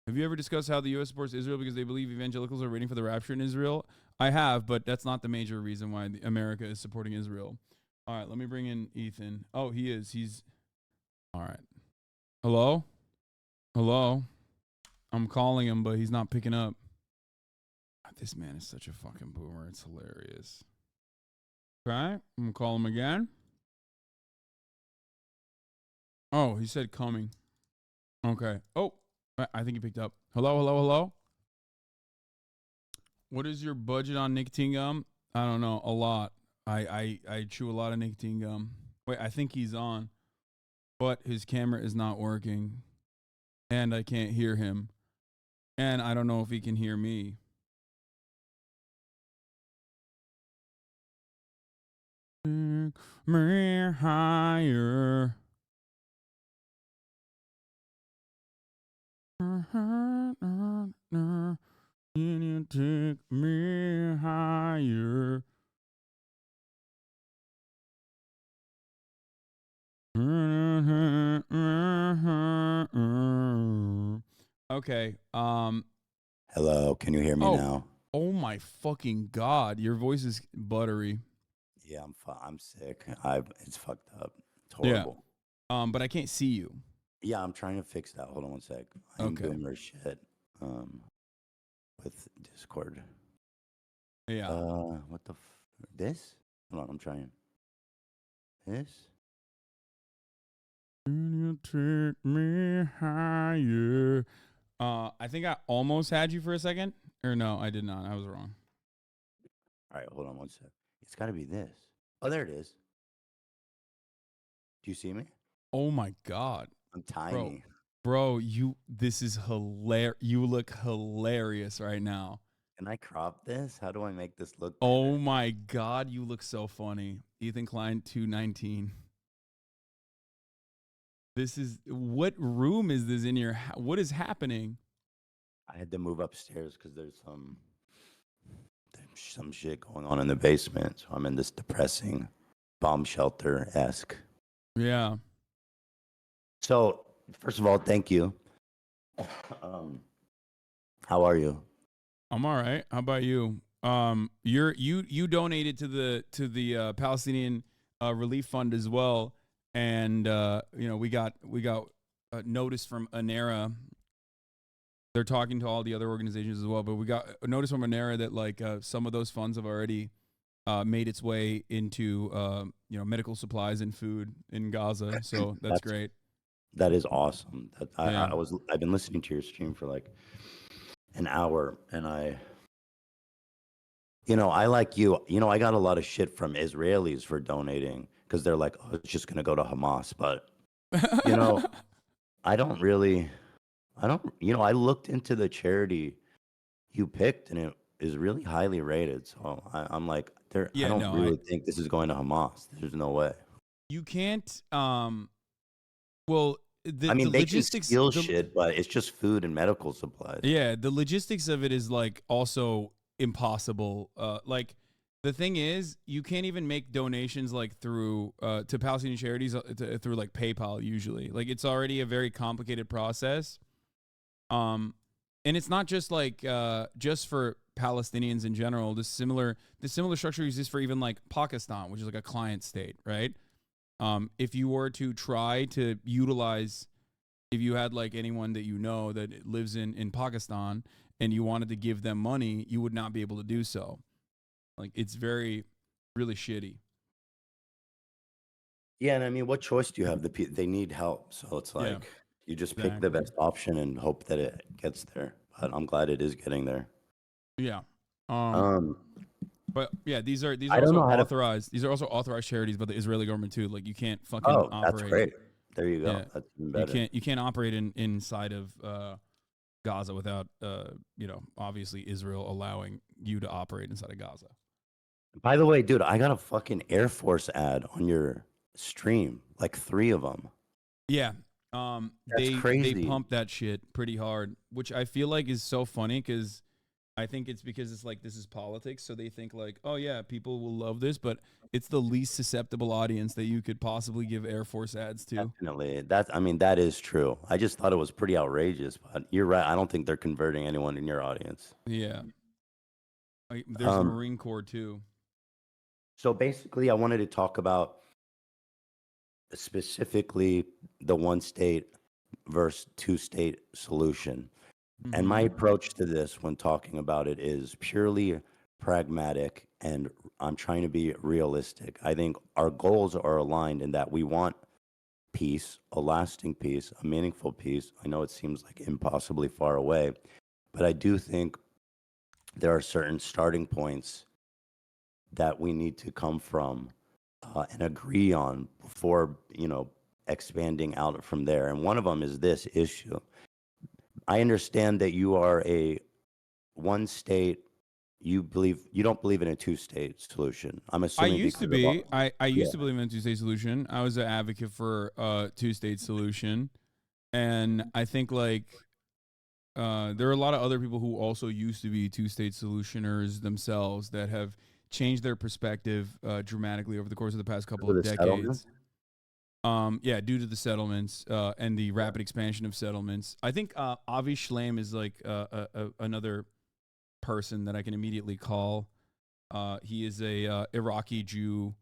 Have you ever discussed how the U.S. supports Israel because they believe evangelicals are waiting for the rapture in Israel? I have, but that's not the major reason why America is supporting Israel. All right, let me bring in Ethan. Oh, he is. He's... All right. Hello? Hello? I'm calling him, but he's not picking up. This man is such a fucking boomer. It's hilarious. Okay, I'm going to call him again. Oh, he said coming. Okay. Oh, I think he picked up. Hello, hello, hello. What is your budget on nicotine gum? I don't know. A lot. I chew a lot of nicotine gum. Wait, I think he's on. But his camera is not working. And I can't hear him. And I don't know if he can hear me. Take me higher. Can you take me higher? Okay. Hello, can you hear me now? Oh my fucking God. Your voice is buttery. Yeah, I'm sick. It's fucked up. It's horrible. Yeah. But I can't see you. Yeah, I'm trying to fix that. Hold on one sec. I'm boomer shit. With Discord. Yeah. What the this? Hold on, I'm trying. This? Can you take me higher? I think I almost had you for a second. Or no, I did not. I was wrong. All right, hold on one sec. It's got to be this. Oh, there it is. Do you see me? Oh my God. I'm tiny. Bro, this is hilarious. You look hilarious right now. Can I crop this? How do I make this look better? Oh my God, you look so funny. Ethan Klein 219. This is, what room is this in your, what is happening? I had to move upstairs because there's some shit going on in the basement. So I'm in this depressing bomb shelter-esque. Yeah. So, first of all, thank you. How are you? I'm all right. How about you? You donated to the Palestinian relief fund as well, and we got a notice from ANERA. They're talking to all the other organizations as well, but we got a notice from ANERA that like some of those funds have already made its way into medical supplies and food in Gaza. So that's great. That is awesome. I've been listening to your stream for like an hour, and I like you. I got a lot of shit from Israelis for donating because they're like, oh, it's just gonna go to Hamas, but I looked into the charity you picked, and it is really highly rated. So I'm like, I don't really think this is going to Hamas. There's no way. You can't. Well, they logistics, can steal shit, but it's just food and medical supplies. Yeah, the logistics of it is like also impossible. Like the thing is, you can't even make donations like through to Palestinian charities through like PayPal usually. Like it's already a very complicated process. And it's not just like just for Palestinians in general. The similar structure exists for even like Pakistan, which is like a client state, right? If you were to try to utilize, if you had like anyone that that lives in Pakistan and you wanted to give them money, you would not be able to do so. Like it's really shitty. Yeah, and I mean, what choice do you have? They need help, so it's like you just pick the best option and hope that it gets there. But I'm glad it is getting there. Yeah. But yeah, these are also authorized charities by the Israeli government too. Like you can't fucking operate. That's great. There you go. Yeah. That's even better. You can't operate inside of Gaza without, obviously Israel allowing you to operate inside of Gaza. By the way, dude, I got a fucking Air Force ad on your stream, like 3 of them. Yeah. That's They crazy. pump that shit pretty hard, which I feel like is so funny because I think it's because it's like this is politics, so they think like, oh yeah, people will love this, but it's the least susceptible audience that you could possibly give Air Force ads to. Definitely. I mean, that is true. I just thought it was pretty outrageous, but you're right. I don't think they're converting anyone in your audience. Yeah. There's the Um, Marine Corps too. so basically, I wanted to talk about specifically the one state versus two state solution. And my approach to this when talking about it is purely pragmatic, and I'm trying to be realistic. I think our goals are aligned in that we want peace, a lasting peace, a meaningful peace. I know it seems like impossibly far away, but I do think there are certain starting points that we need to come from and agree on before, expanding out from there. And one of them is this issue. I understand that you are a one state. You don't believe in a two-state solution. I'm I assuming used to because of be. all. I Yeah. used to believe in a two-state solution. I was an advocate for a two-state solution, and I think like there are a lot of other people who also used to be two-state solutioners themselves that have changed their perspective dramatically over the course of the past couple For of the settlement. decades. Yeah, due to the settlements and the rapid expansion of settlements, I think Avi Shlaim is like another person that I can immediately call. He is a Iraqi Jew,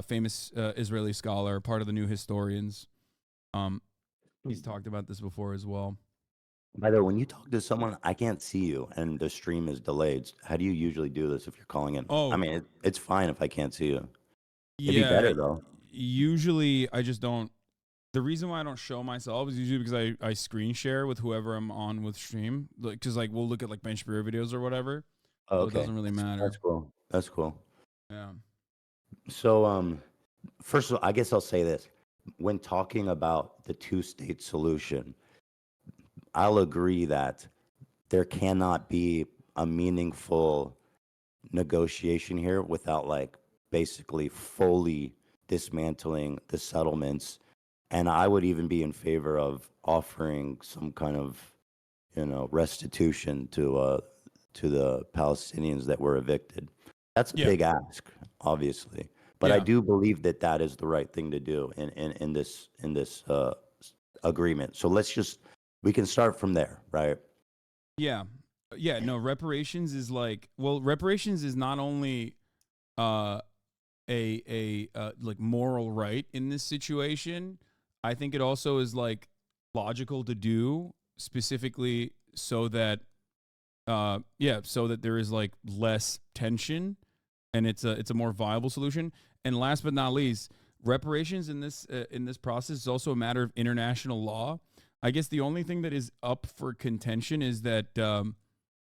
famous Israeli scholar, part of the New Historians. He's talked about this before as well. By the way, when you talk to someone, I can't see you, and the stream is delayed. How do you usually do this if you're calling in? I Oh, mean, it's fine if I can't see you. It'd be yeah. better though. Usually, I just don't. The reason why I don't show myself is usually because I screen share with whoever I'm on with stream. Like, because like we'll look at like Ben Shapiro videos or whatever, Oh, so it okay, doesn't really that's matter. cool. That's cool. Yeah. So, first of all, I guess I'll say this: when talking about the two-state solution, I'll agree that there cannot be a meaningful negotiation here without like basically fully dismantling the settlements. And I would even be in favor of offering some kind of, restitution to the Palestinians that were evicted. That's a Yeah. big ask, obviously, but I Yeah. do believe that that is the right thing to do in this agreement. So we can start from there, right? Yeah. Yeah. No, reparations is like, well, reparations is not only uh like moral right in this situation. I think it also is like logical to do specifically so that so that there is like less tension and it's a more viable solution. And last but not least, reparations in this process is also a matter of international law. I guess the only thing that is up for contention is that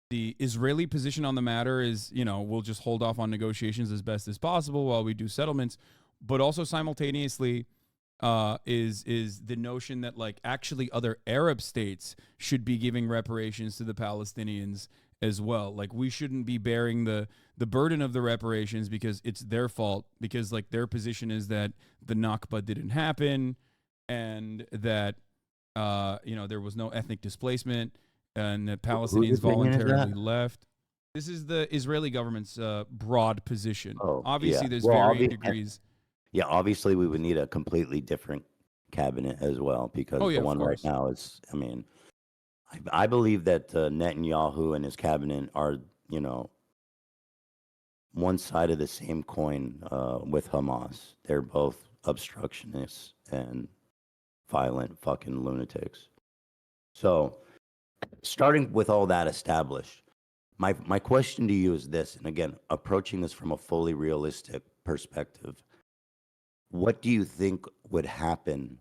the Israeli position on the matter is, we'll just hold off on negotiations as best as possible while we do settlements, but also simultaneously is the notion that like actually other Arab states should be giving reparations to the Palestinians as well. Like we shouldn't be bearing the burden of the reparations because it's their fault, because like their position is that the Nakba didn't happen and that there was no ethnic displacement and the Whose Palestinians opinion is that? voluntarily left. This is the Israeli government's broad position. Oh, yeah. Obviously, there's Well, varying degrees. yeah, obviously we would need a completely different cabinet as well Oh because yeah, the of one right course. now is, I mean, I believe that Netanyahu and his cabinet are, you know, one side of the same coin with Hamas. They're both obstructionists and violent fucking lunatics. So, starting with all that established, my question to you is this, and again, approaching this from a fully realistic perspective, what do you think would happen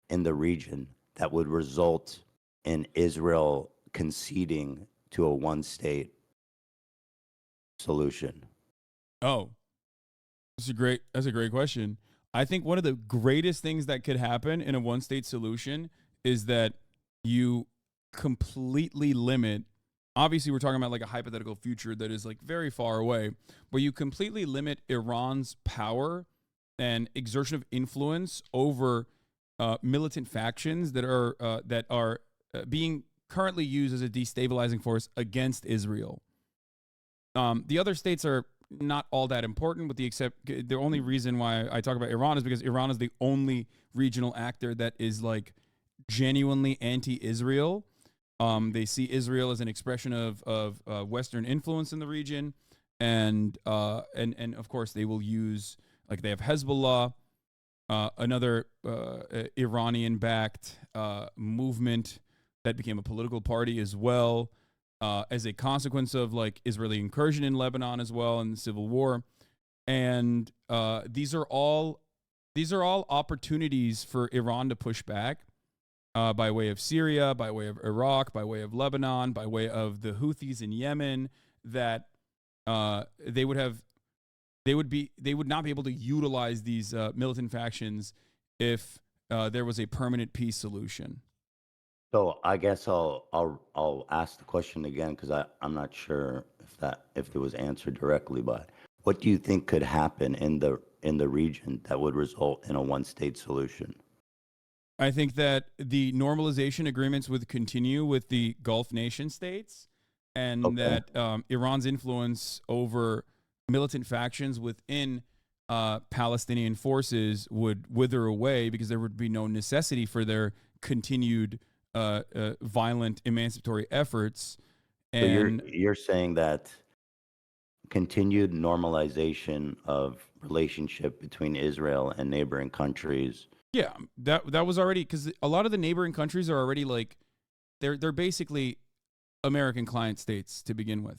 in the region that would result in Israel conceding to a one state solution? Oh, that's a great question. I think one of the greatest things that could happen in a one state solution is that you completely limit, obviously we're talking about like a hypothetical future that is like very far away, but you completely limit Iran's power and exertion of influence over militant factions that are being currently used as a destabilizing force against Israel. The other states are not all that important, with the only reason why I talk about Iran is because Iran is the only regional actor that is like genuinely anti-Israel. They see Israel as an expression of Western influence in the region, and of course they will use, like, they have Hezbollah, another Iranian-backed movement that became a political party as well, as a consequence of like Israeli incursion in Lebanon as well in the civil war, and these are all opportunities for Iran to push back. By way of Syria, by way of Iraq, by way of Lebanon, by way of the Houthis in Yemen, that they would not be able to utilize these militant factions if there was a permanent peace solution. So I guess I'll ask the question again, because I'm not sure if it was answered directly. But what do you think could happen in the region that would result in a one-state solution? I think that the normalization agreements would continue with the Gulf nation states, and Okay. that Iran's influence over militant factions within Palestinian forces would wither away, because there would be no necessity for their continued violent emancipatory efforts. So And you're saying that continued normalization of relationship between Israel and neighboring countries. yeah, that was already, because a lot of the neighboring countries are already like, they're basically American client states to begin with.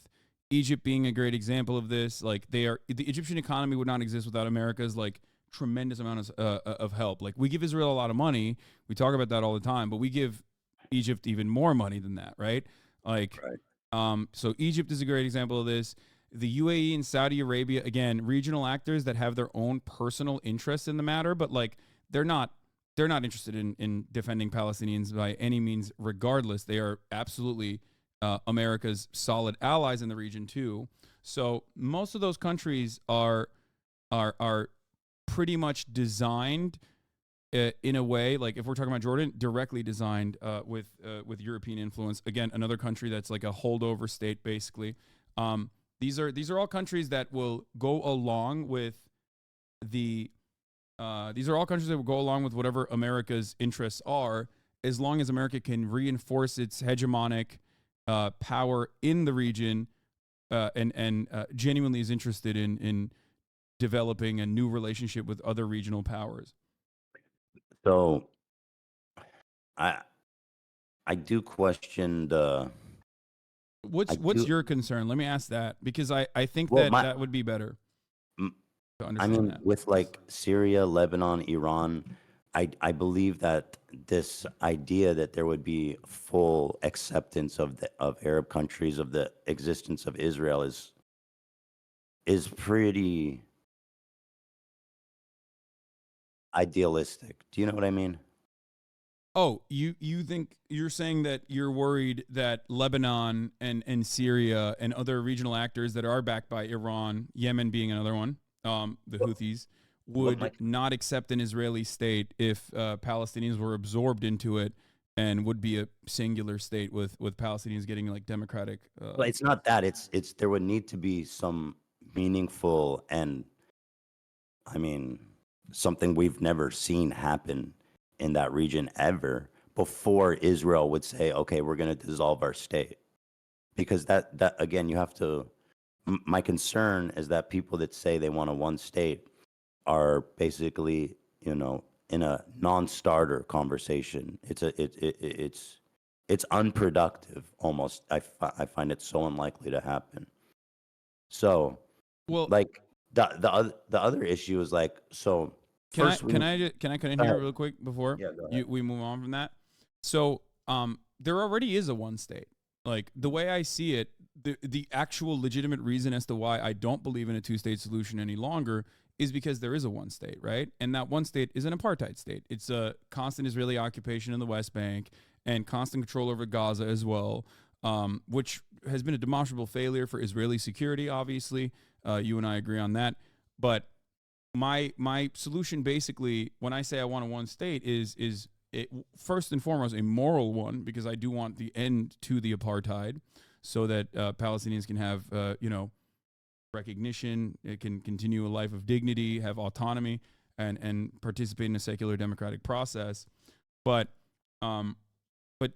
Egypt being a great example of this. Like, the Egyptian economy would not exist without America's like tremendous amount of help. Like, we give Israel a lot of money. We talk about that all the time, but we give Egypt even more money than that, right? Like, Right. so Egypt is a great example of this. The UAE and Saudi Arabia, again, regional actors that have their own personal interests in the matter, but like, they're not interested in defending Palestinians by any means. Regardless, they are absolutely America's solid allies in the region too. So most of those countries are pretty much designed in a way, like if we're talking about Jordan, directly designed with European influence. Again, another country that's like a holdover state, basically. These are all countries that will go along with the. These are all countries that will go along with whatever America's interests are, as long as America can reinforce its hegemonic power in the region, and genuinely is interested in developing a new relationship with other regional powers. So I I do question the I What's do your concern? Let me ask that, because I think well that my that would be better m- to I understand mean, that. with like Syria, Lebanon, Iran, I believe that this idea that there would be full acceptance of Arab countries of the existence of Israel is pretty idealistic. Do you know what I mean? Oh, you think, you're saying that you're worried that Lebanon and Syria and other regional actors that are backed by Iran, Yemen being another one, the What, Houthis, what my would not accept an Israeli state if Palestinians were absorbed into it, and would be a singular state with Palestinians getting like democratic. Well, it's not that. It's there would need to be some meaningful and I mean something we've never seen happen in that region ever before Israel would say, "Okay, we're going to dissolve our state." Because that again, you have to my concern is that people that say they want a one state are basically, in a non-starter conversation. It's unproductive almost. I find it so unlikely to happen. So, Well, like the other issue is like so Can I first we can need I can I cut in go here ahead. real quick before Yeah, go ahead. we move on from that? So there already is a one state. Like, the way I see it, the actual legitimate reason as to why I don't believe in a two-state solution any longer is because there is a one state, right? And that one state is an apartheid state. It's a constant Israeli occupation in the West Bank, and constant control over Gaza as well, which has been a demonstrable failure for Israeli security. Obviously, you and I agree on that. But my solution, basically, when I say I want a one state, is it, first and foremost, a moral one, because I do want the end to the apartheid, so that Palestinians can have recognition, it can continue a life of dignity, have autonomy, and participate in a secular democratic process. But but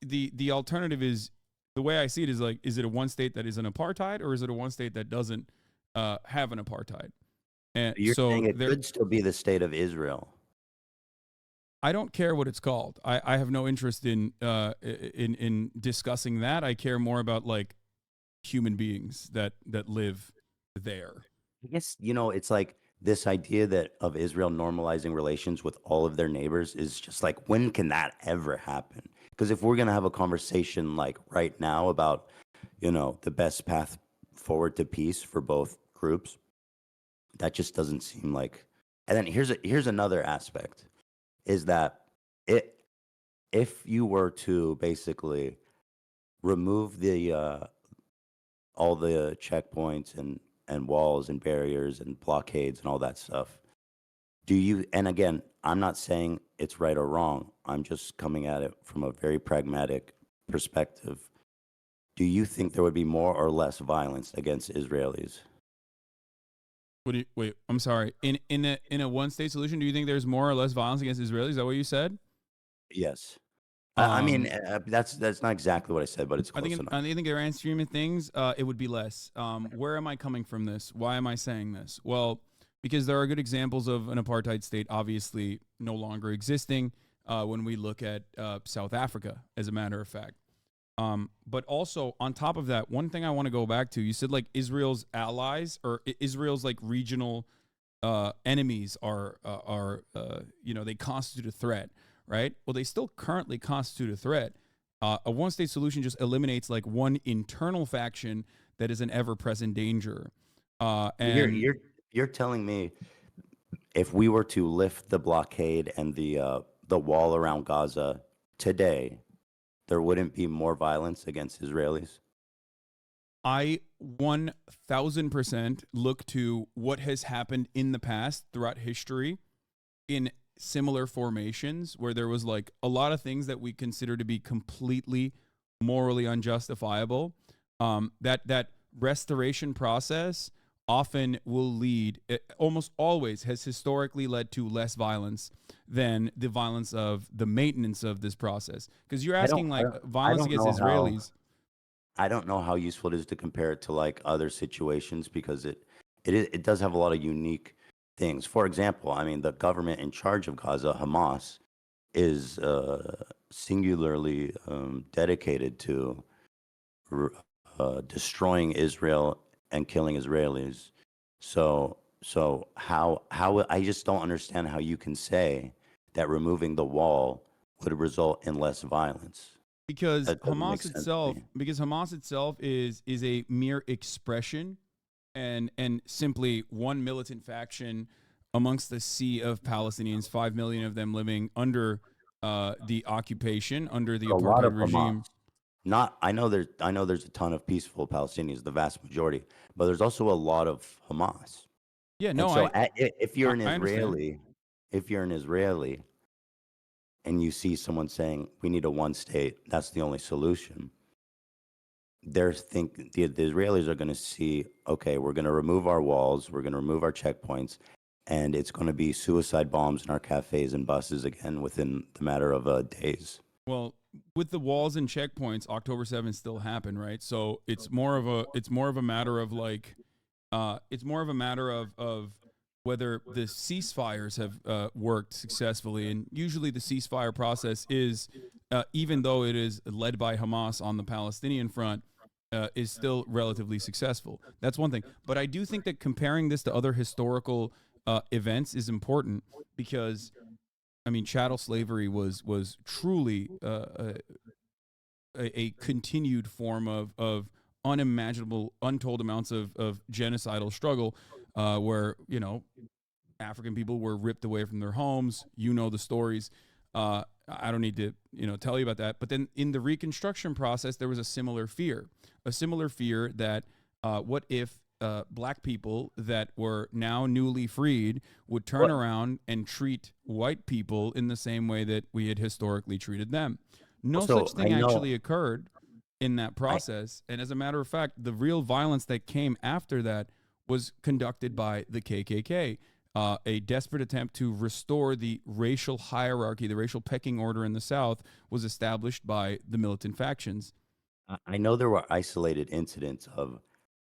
the alternative is, the way I see it is, like, is it a one state that is an apartheid, or is it a one state that doesn't have an apartheid? And You're so saying it there, could still be the state of Israel. I don't care what it's called. I have no interest in discussing that. I care more about, like, human beings that live there. I guess, it's like this idea that of Israel normalizing relations with all of their neighbors is just like, when can that ever happen? Because if we're going to have a conversation like right now about, the best path forward to peace for both groups, that just doesn't seem like. And then here's another aspect, is that it if you were to basically remove the all the checkpoints and walls and barriers and blockades and all that stuff, do you, and again, I'm not saying it's right or wrong, I'm just coming at it from a very pragmatic perspective, do you think there would be more or less violence against Israelis? What do you, wait? I'm sorry. In a one state solution, do you think there's more or less violence against Israelis? Is that what you said? Yes. I mean, Um, that's not exactly what I said, but it's I close think enough. I think in the grand scheme of things, it would be less. Where am I coming from this? Why am I saying this? Well, because there are good examples of an apartheid state obviously no longer existing. When we look at South Africa, as a matter of fact. But also, on top of that, one thing I want to go back to, you said, like, Israel's allies, or Israel's, like, regional enemies they constitute a threat, right? Well, they still currently constitute a threat. A one state solution just eliminates, like, one internal faction that is an ever present danger. You're And you're you're telling me if we were to lift the blockade and the wall around Gaza today, there wouldn't be more violence against Israelis? I 1000% look to what has happened in the past throughout history in similar formations, where there was, like, a lot of things that we consider to be completely morally unjustifiable. That restoration process often will lead, it almost always has historically led to less violence than the violence of the maintenance of this process. Because you're I don't asking, I like, don't I violence don't against know how Israelis. I don't know how useful it is to compare it to like other situations, because it does have a lot of unique things. For example, I mean, the government in charge of Gaza, Hamas, is singularly dedicated to r- destroying Israel and killing Israelis. So how I just don't understand how you can say that removing the wall would result in less violence. because That doesn't make Hamas sense to itself me. because Hamas itself is a mere expression, and simply one militant faction amongst the sea of Palestinians, 5 million of them living under the occupation, under the A lot apartheid of Hamas. regime. Not I know there's a ton of peaceful Palestinians, the vast majority, but there's also a lot of Hamas. Yeah, And no, so if you're I an I understand. Israeli, if you're an Israeli and you see someone saying we need a one state, that's the only solution. The Israelis are going to see, okay, we're going to remove our walls, we're going to remove our checkpoints, and it's going to be suicide bombs in our cafes and buses again within the matter of days. Well, with the walls and checkpoints, October 7th still happened, right? So it's more of a matter of, like, it's more of a matter of whether the ceasefires have worked successfully, and usually the ceasefire process is, even though it is led by Hamas on the Palestinian front, is still relatively successful. That's one thing. But I do think that comparing this to other historical events is important, because, I mean, chattel slavery was truly a continued form of unimaginable, untold amounts of genocidal struggle, where, African people were ripped away from their homes. You know the stories. I don't need to, tell you about that. But then in the Reconstruction process, there was a similar fear that what if black people that were now newly freed would turn What? around and treat white people in the same way that we had historically treated them. No such Also, I thing know. actually occurred in that I process. And as a matter of fact, the real violence that came after that was conducted by the KKK, a desperate attempt to restore the racial hierarchy, the racial pecking order in the South was established by the militant factions. I know there were isolated incidents of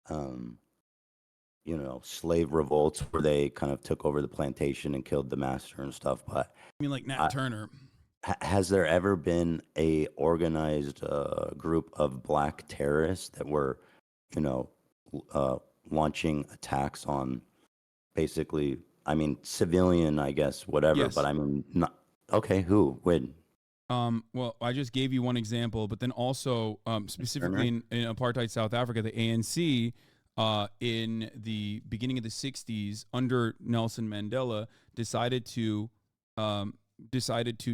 um, slave revolts where they kind of took over the plantation and killed the master and stuff. But I mean, like Nat I, Turner. has there ever been a organized group of black terrorists that were, you know, launching attacks on basically, I mean, civilian, I guess, whatever. But Yes. I mean, not okay. Who? When? Well, I just gave you one example, but then also specifically Turner? in apartheid South Africa, the ANC in the beginning of the 60s under Nelson Mandela decided to um,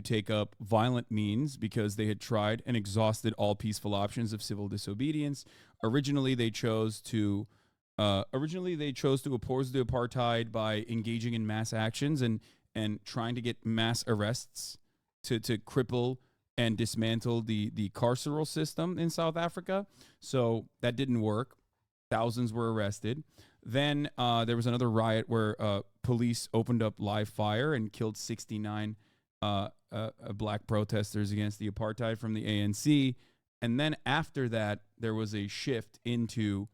take up violent means because they had tried and exhausted all peaceful options of civil disobedience. Originally, they chose to oppose the apartheid by engaging in mass actions and trying to get mass arrests to cripple and dismantle the carceral system in South Africa. So that didn't work. Thousands were arrested. Then there was another riot where police opened up live fire and killed 69 black protesters against the apartheid from the ANC. And then after that, there was a shift into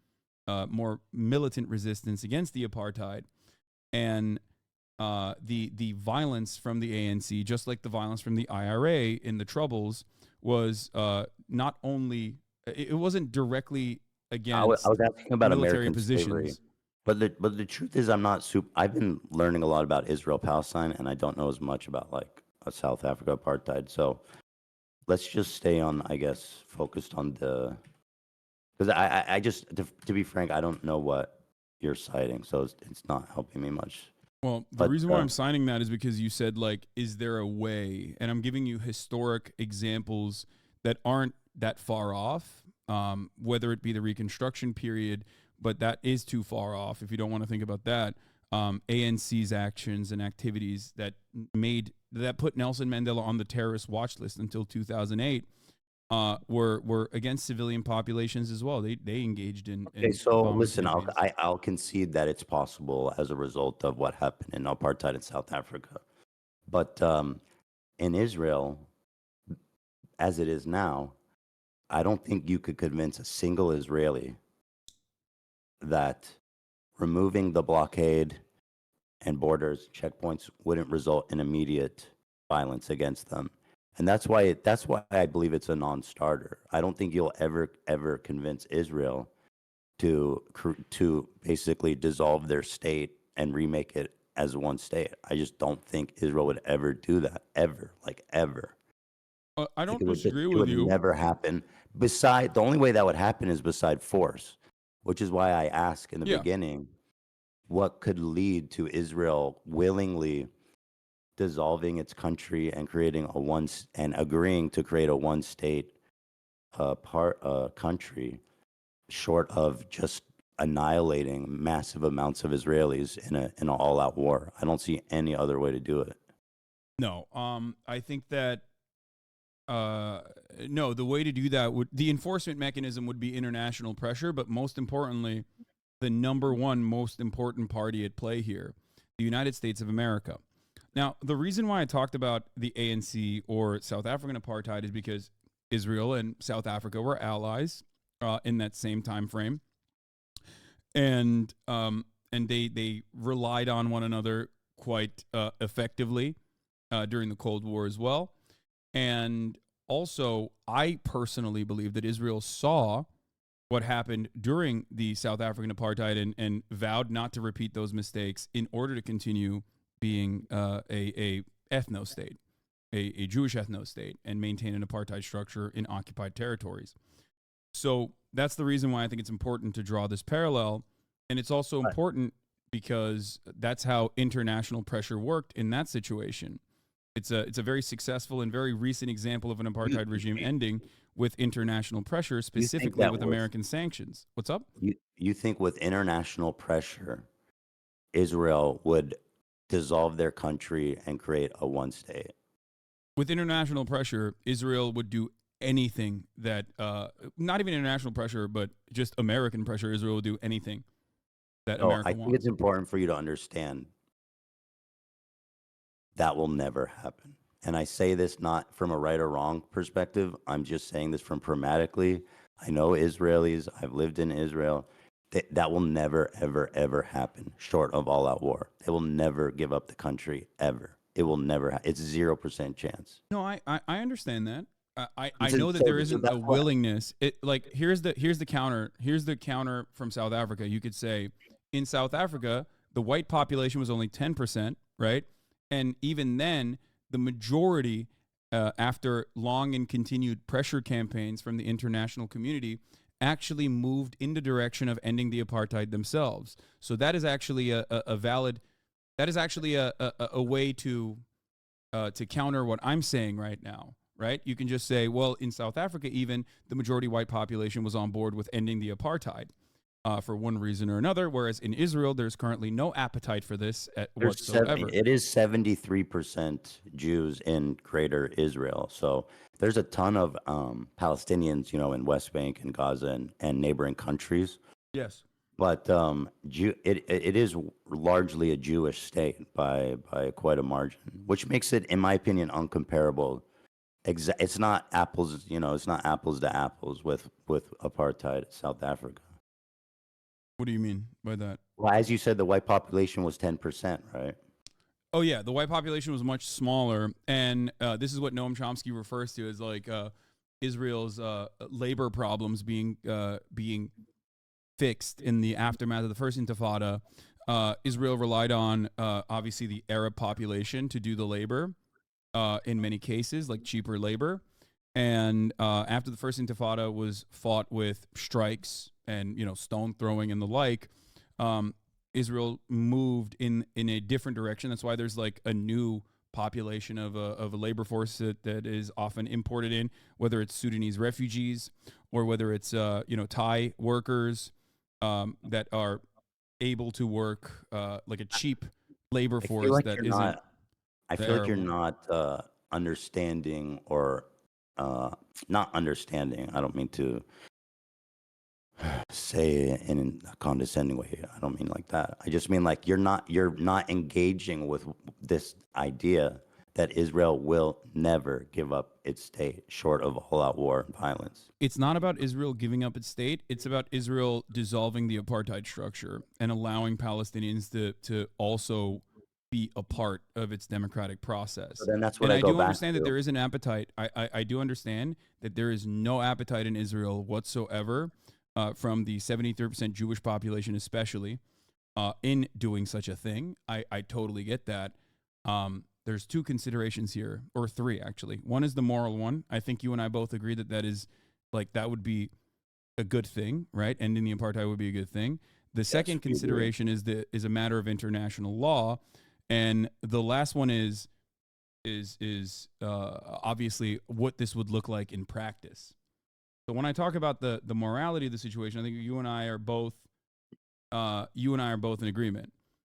more militant resistance against the apartheid. And the violence from the ANC, just like the violence from the IRA in the Troubles, was not only it wasn't directly I against was asking about military American slavery, positions. but the truth is, I'm not super. I've been learning a lot about Israel Palestine, and I don't know as much about like South Africa apartheid. So let's just stay on, I guess, focused on the because I just to be frank, I don't know what you're citing, so it's not helping me much. Well, the But reason why I'm signing that is because you said, like, is there a way? And I'm giving you historic examples that aren't that far off, whether it be the Reconstruction period, but that is too far off if you don't want to think about that. ANC's actions and activities that put Nelson Mandela on the terrorist watch list until 2008 were against civilian populations as well. They engaged okay, in so bombing listen, campaigns. I'll concede that it's possible as a result of what happened in apartheid in South Africa, but in Israel, as it is now, I don't think you could convince a single Israeli that removing the blockade and borders checkpoints wouldn't result in immediate violence against them. And that's why I believe it's a non-starter. I don't think you'll ever convince Israel to basically dissolve their state and remake it as one state. I just don't think Israel would ever do that, ever, like ever. I Like don't disagree it with would you. never happen. Beside the only way that would happen is beside force, which is why I asked in the Yeah. beginning, what could lead to Israel willingly dissolving its country and creating and agreeing to create a one state country, short of just annihilating massive amounts of Israelis in an all out war. I don't see any other way to do it. No. I think that uh no, the way to do that would the enforcement mechanism would be international pressure, but most importantly, the number one most important party at play here, the United States of America. Now, the reason why I talked about the ANC or South African apartheid is because Israel and South Africa were allies in that same time frame, and they relied on one another quite effectively during the Cold War as well. And also, I personally believe that Israel saw what happened during the South African apartheid and vowed not to repeat those mistakes in order to continue being a ethno state, a Jewish ethno state, and maintain an apartheid structure in occupied territories. So that's the reason why I think it's important to draw this parallel. And it's also important because that's how international pressure worked in that situation. It's a very successful and very recent example of an You, apartheid regime you, ending with international pressure, you think specifically that with with American sanctions. What's up? you think with international pressure, Israel would dissolve their country and create a one state? With international pressure, Israel would do anything that, not even international pressure, but just American pressure. Israel would do anything that So I America think wants. it's important for you to understand that will never happen. And I say this not from a right or wrong perspective. I'm just saying this from pragmatically. I know Israelis. I've lived in Israel. That will never, ever, ever happen short of all out war. They will never give up the country ever. It will never. It's 0% chance. No, I understand that. I So, know that so, there so isn't a that's what. willingness. It like here's the counter from South Africa. You could say in South Africa the white population was only 10%, right? And even then, the majority, after long and continued pressure campaigns from the international community, actually moved in the direction of ending the apartheid themselves. So that is actually a valid. That is actually a way to counter what I'm saying right now, right? You can just say, well, in South Africa, even the majority white population was on board with ending the apartheid for one reason or another, whereas in Israel, there's currently no appetite for this whatsoever. It is 73% Jews in Greater Israel. So there's a ton of Palestinians, in West Bank and Gaza and neighboring countries. Yes. But it is largely a Jewish state by quite a margin, which makes it, in my opinion, uncomparable. It's not apples, it's not apples to apples with apartheid South Africa. What do you mean by that? Well, as you said, the white population was 10%, right? Oh yeah, the white population was much smaller, and this is what Noam Chomsky refers to as like Israel's labor problems being fixed in the aftermath of the first Intifada. Israel relied on obviously the Arab population to do the labor in many cases, like cheaper labor. And after the first Intifada was fought with strikes and stone throwing and the like, um, Israel moved in a different direction. That's why there's like a new population of a labor force that is often imported in, whether it's Sudanese refugees or whether it's Thai workers that are able to work like a cheap labor I feel force like that you're isn't not. I the feel like Arab you're one. not understanding or uh, not understanding. I don't mean to say it in a condescending way. I don't mean like that. I just mean like you're not engaging with this idea that Israel will never give up its state short of all-out war and violence. It's not about Israel giving up its state. It's about Israel dissolving the apartheid structure and allowing Palestinians to also be a part of its democratic So process. then that's what And I I go do back understand that to. there is an appetite. I do understand that there is no appetite in Israel whatsoever from the 73% Jewish population, especially in doing such a thing. I totally get that. There's two considerations here, or three actually. One is the moral one. I think you and I both agree that that is like that would be a good thing, right? Ending the apartheid would be a good thing. The Yes, second we agree. consideration is a matter of international law, and the last one is obviously what this would look like in practice. So when I talk about the morality of the situation, I think you and I are both in agreement.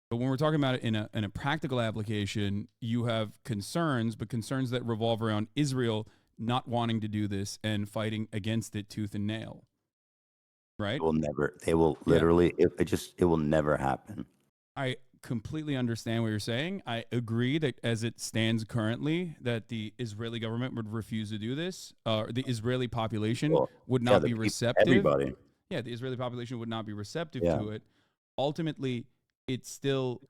But when we're talking about it in a practical application, you have concerns, but concerns that revolve around Israel not wanting to do this and fighting against it tooth and nail, right? They will Yeah, literally, it will never happen. I completely understand what you're saying. I agree that as it stands currently, that the Israeli government would refuse to do this. The Israeli population Well, would yeah, not the be people, receptive. everybody. Yeah, the Israeli population would not be receptive Yeah. to it. Ultimately, it's still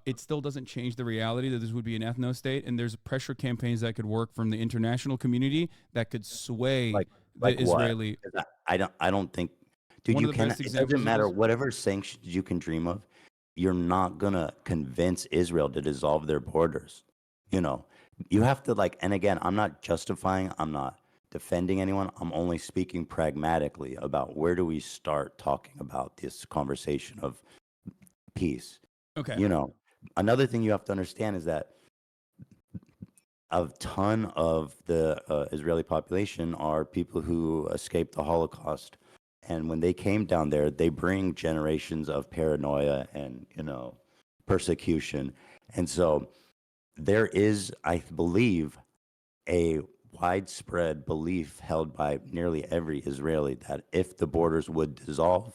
it still doesn't change the reality that this would be an ethno state, and there's pressure campaigns that could work from the international community that could sway Like the like what? Israeli. 'Cause I don't think, dude, One of you the can best it doesn't examples of matter this. whatever sanctions you can dream of, you're not gonna convince Israel to dissolve their borders. You know, you have to like, and again, I'm not justifying, I'm not defending anyone. I'm only speaking pragmatically about where do we start talking about this conversation of peace. Okay. You know, another thing you have to understand is that a ton of the Israeli population are people who escaped the Holocaust, and when they came down there, they bring generations of paranoia and persecution, and so there is, I believe, a widespread belief held by nearly every Israeli that if the borders would dissolve,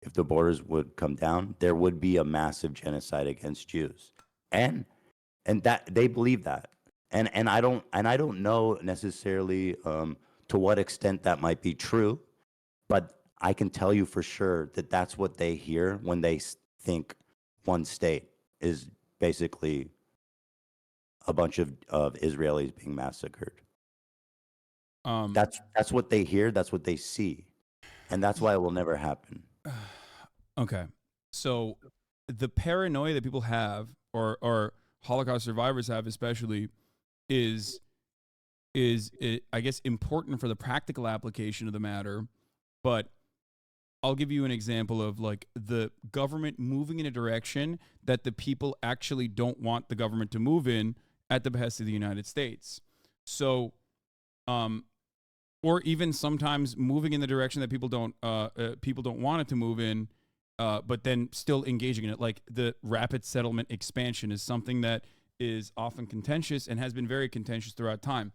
if the borders would come down, there would be a massive genocide against Jews, and that they believe that, and I don't know necessarily to what extent that might be true, but I can tell you for sure that that's what they hear when they think one state is basically a bunch of Israelis being massacred. Um, That's what they hear. That's what they see, and that's why it will never happen. okay. So the paranoia that people have, or Holocaust survivors have, especially, is I guess important for the practical application of the matter. But I'll give you an example of like the government moving in a direction that the people actually don't want the government to move in at the behest of the United States. So, um, or even sometimes moving in the direction that people don't want it to move in, but then still engaging in it. Like the rapid settlement expansion is something that is often contentious and has been very contentious throughout time.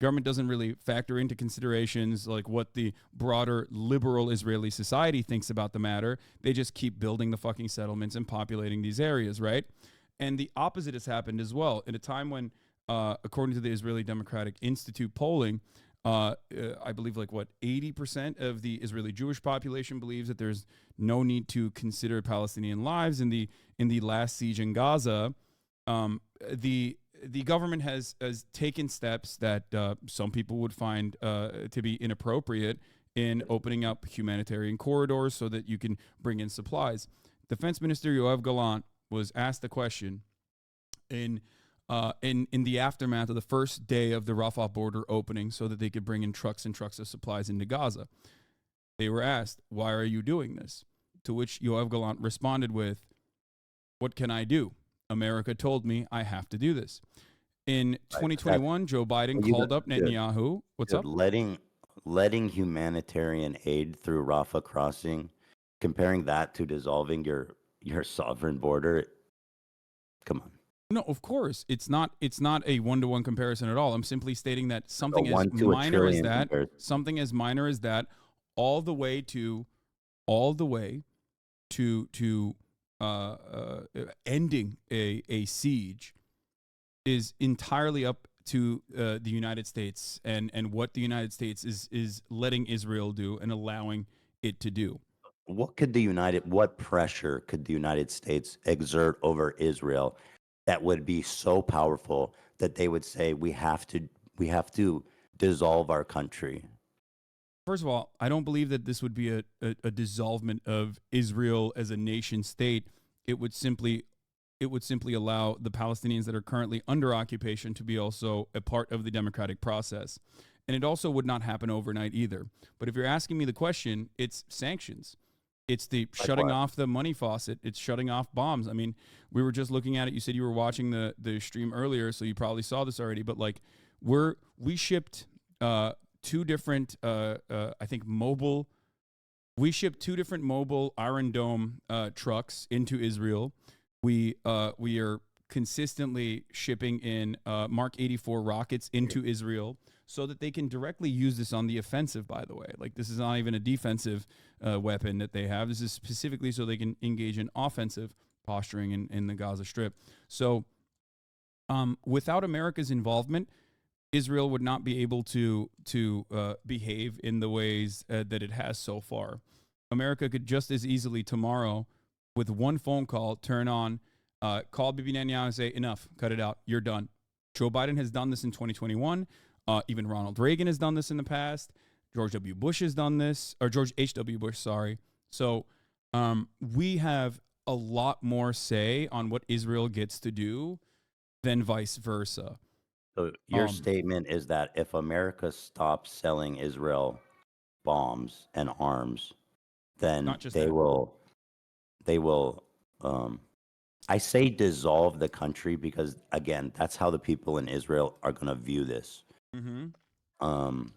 Government doesn't really factor into considerations like what the broader liberal Israeli society thinks about the matter. They just keep building the fucking settlements and populating these areas, right? And the opposite has happened as well. In a time when, according to the Israeli Democratic Institute polling, I believe like what 80% of the Israeli Jewish population believes that there's no need to consider Palestinian lives in the last siege in Gaza. The government has taken steps that some people would find to be inappropriate in opening up humanitarian corridors so that you can bring in supplies. Defense Minister Yoav Gallant was asked the question in the aftermath of the first day of the Rafah border opening so that they could bring in trucks and trucks of supplies into Gaza. They were asked, "Why are you doing this?" To which Yoav Gallant responded with, "What can I do? America told me I have to do this." In Right. That 2021, Joe Biden you got called up good. Netanyahu. What's Dude, up? letting humanitarian aid through Rafah crossing, comparing that to dissolving your sovereign border. Come on, No, of course, it's not a one-to-one comparison at all. I'm simply stating that a something as 1 to 1 trillion comparison. minor as that, all the way to all the way to ending a siege is entirely up to the United States and what the United States is letting Israel do and allowing it to do. What pressure could the United States exert over Israel that would be so powerful that they would say we have to dissolve our country? First of all, I don't believe that this would be a dissolvement of Israel as a nation state. It would simply allow the Palestinians that are currently under occupation to be also a part of the democratic process. And it also would not happen overnight either. But if you're asking me the question, it's sanctions. It's the Like shutting what? off the money faucet. It's shutting off bombs. I mean, we were just looking at it. You said you were watching the stream earlier, so you probably saw this already. But like, we shipped two different, I think, mobile. We shipped two different mobile Iron Dome trucks into Israel. We are consistently shipping in Mark 84 rockets into Israel so that they can directly use this on the offensive. By the way, like this is not even a defensive weapon that they have. This is specifically so they can engage in offensive posturing in the Gaza Strip. So, without America's involvement, Israel would not be able to behave in the ways that it has so far. America could just as easily tomorrow, with one phone call, turn on, call Bibi Netanyahu and say, "Enough, cut it out, you're done." Joe Biden has done this in 2021. Even Ronald Reagan has done this in the past. George W. Bush has done this, or George H.W. Bush, sorry. So we have a lot more say on what Israel gets to do than vice versa. So your Um, statement is that if America stops selling Israel bombs and arms, then Not just they that. will they will um I say dissolve the country because, again, that's how the people in Israel are going to view this. Mm-hmm. Um,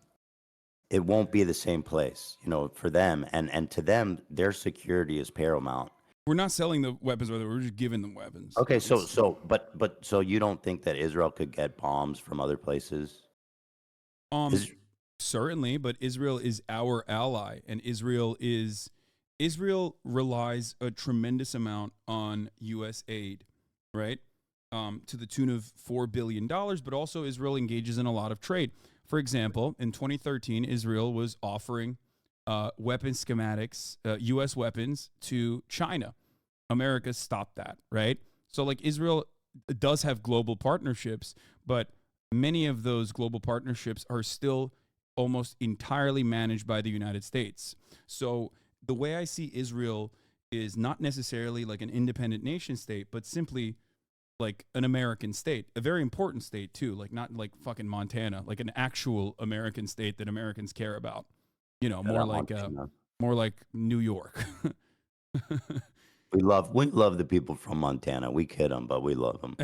it won't be the same place, for them, and to them, their security is paramount. We're not selling the weapons, brother. We're just giving them weapons. Okay, It's but you don't think that Israel could get bombs from other places? um Is certainly, but Israel is our ally, and Israel relies a tremendous amount on U.S. aid, right? To the tune of $4 billion, but also Israel engages in a lot of trade. For example, in 2013, Israel was offering weapon schematics, U.S. weapons to China. America stopped that, right? So, like, Israel does have global partnerships, but many of those global partnerships are still almost entirely managed by the United States. So, the way I see Israel is not necessarily like an independent nation state, but simply like an American state, a very important state too, like not like fucking Montana, like an actual American state that Americans care about. that Montana? More like New York. We love the people from Montana. We kid them, but we love them.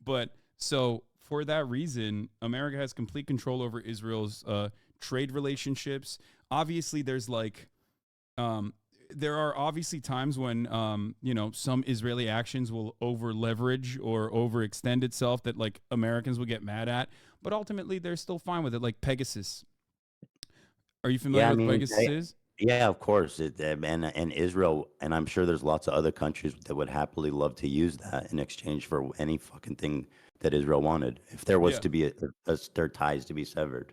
But so for that reason, America has complete control over Israel's trade relationships. Obviously, um, there are obviously times when some Israeli actions will over leverage or overextend itself that like Americans will get mad at, but ultimately they're still fine with it. Like Pegasus. Are you familiar Yeah, I with mean, Pegasus is? yeah, of course. And Israel, and I'm sure there's lots of other countries that would happily love to use that in exchange for any fucking thing that Israel wanted, if there was Yeah. to be their ties to be severed.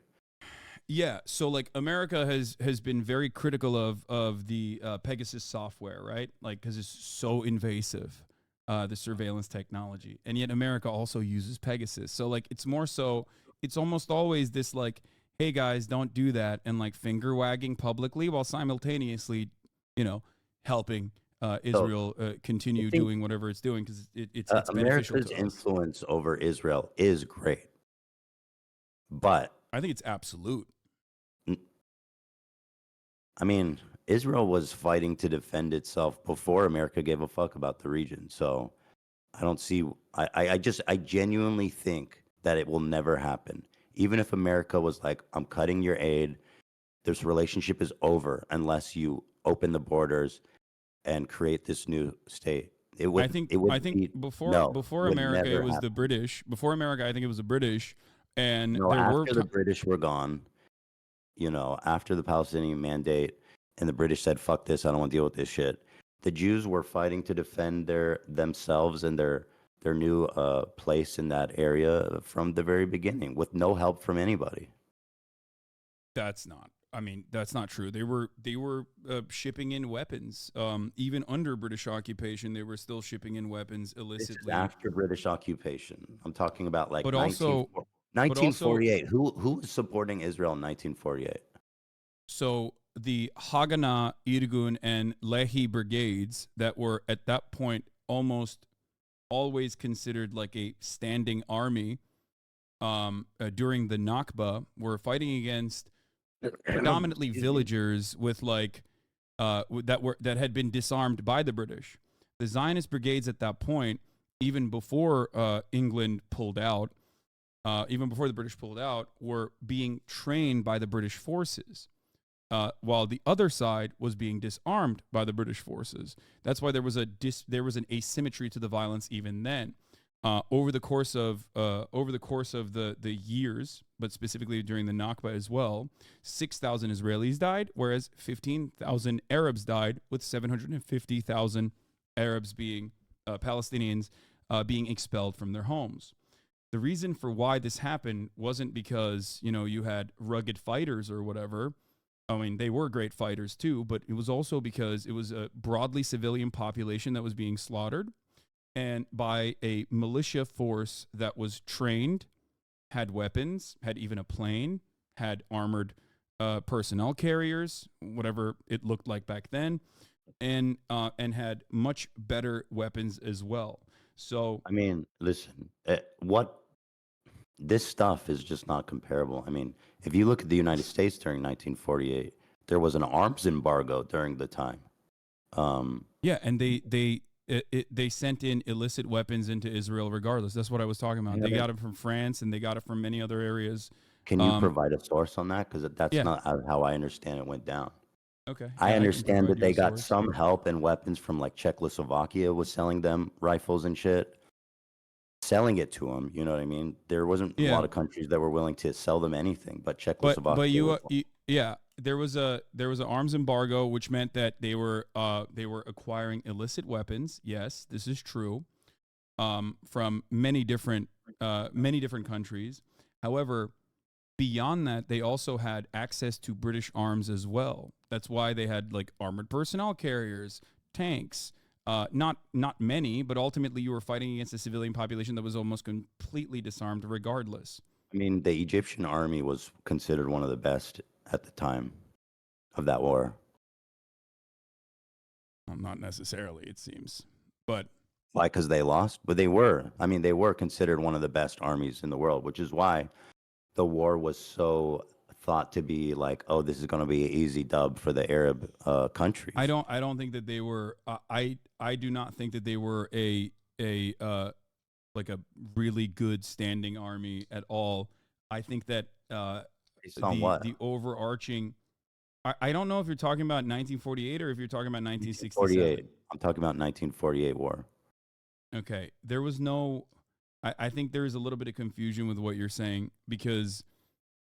Yeah, so like America has been very critical of the Pegasus software, right? Like because it's so invasive, the surveillance technology, and yet America also uses Pegasus. So like it's more so, it's almost always this like, hey guys, don't do that, and like finger wagging publicly while simultaneously, you know, helping So Israel I continue think doing whatever it's doing because it's beneficial America's to us. influence over Israel is great, but I think it's absolute. n- I mean, Israel was fighting to defend itself before America gave a fuck about the region. So I don't see. I genuinely think that it will never happen. Even if America was like, I'm cutting your aid, this relationship is over unless you open the borders and create this new state. It I would. think It I would think be before no. before Would America it never was the happen. British. Before America, I think it was the British, and No, there were after the British were gone, after the Palestinian Mandate, and the British said, "Fuck this! I don't want to deal with this shit." The Jews were fighting to defend themselves and their new place in that area from the very beginning, with no help from anybody. that's not. I mean, that's not true. They were shipping in weapons. Even under British occupation, they were still shipping in weapons This is illicitly. after British occupation. I'm talking about like But also, but also, 1948. Who was supporting Israel in 1948? so the Haganah, Irgun, and Lehi brigades that were at that point almost always considered like a standing army during the Nakba were fighting against predominantly Excuse me. villagers with like that had been disarmed by the British. The Zionist brigades at that point, even before England pulled out, even before the British pulled out, were being trained by the British forces. While the other side was being disarmed by the British forces. That's why there was an asymmetry to the violence even then. Over the course of the years, but specifically during the Nakba as well, 6,000 Israelis died, whereas 15,000 Arabs died, with 750,000 Arabs being Palestinians being expelled from their homes. The reason for why this happened wasn't because you had rugged fighters or whatever. I mean, they were great fighters too, but it was also because it was a broadly civilian population that was being slaughtered, and by a militia force that was trained, had weapons, had even a plane, had armored personnel carriers, whatever it looked like back then, and had much better weapons as well. So I mean, listen, what this stuff is just not comparable. I mean, if you look at the United States during 1948, there was an arms embargo during the time. Um, yeah, and they they sent in illicit weapons into Israel regardless. That's what I was talking about. They got it from France and they got it from many other areas. Can you provide a source on that? Because that's Yeah. not how I understand it went down. Okay. I Yeah, I can understand provide that you a they got source. some help and weapons from like Czechoslovakia was selling them rifles and shit, selling it to them. You know what I mean? There wasn't a Yeah. lot of countries that were willing to sell them anything, but But Czechoslovakia was one. yeah, there was an arms embargo, which meant that they were acquiring illicit weapons. Yes, this is true. From many different countries. However, beyond that, they also had access to British arms as well. That's why they had like armored personnel carriers, tanks. Not many, but ultimately you were fighting against a civilian population that was almost completely disarmed, regardless. I mean, the Egyptian army was considered one of the best at the time of that war. Well, not necessarily, it seems, but Why? Because they lost? But they were. I mean, they were considered one of the best armies in the world, which is why the war was so thought to be like, oh, this is going to be an easy dub for the Arab countries. I don't think that they were. I do not think that they were like a really good standing army at all. I think that Based on what? the overarching. I don't know if you're talking about 1948 or if you're talking about 1967. 48. I'm talking about 1948 war. Okay, there was no. I think there is a little bit of confusion with what you're saying because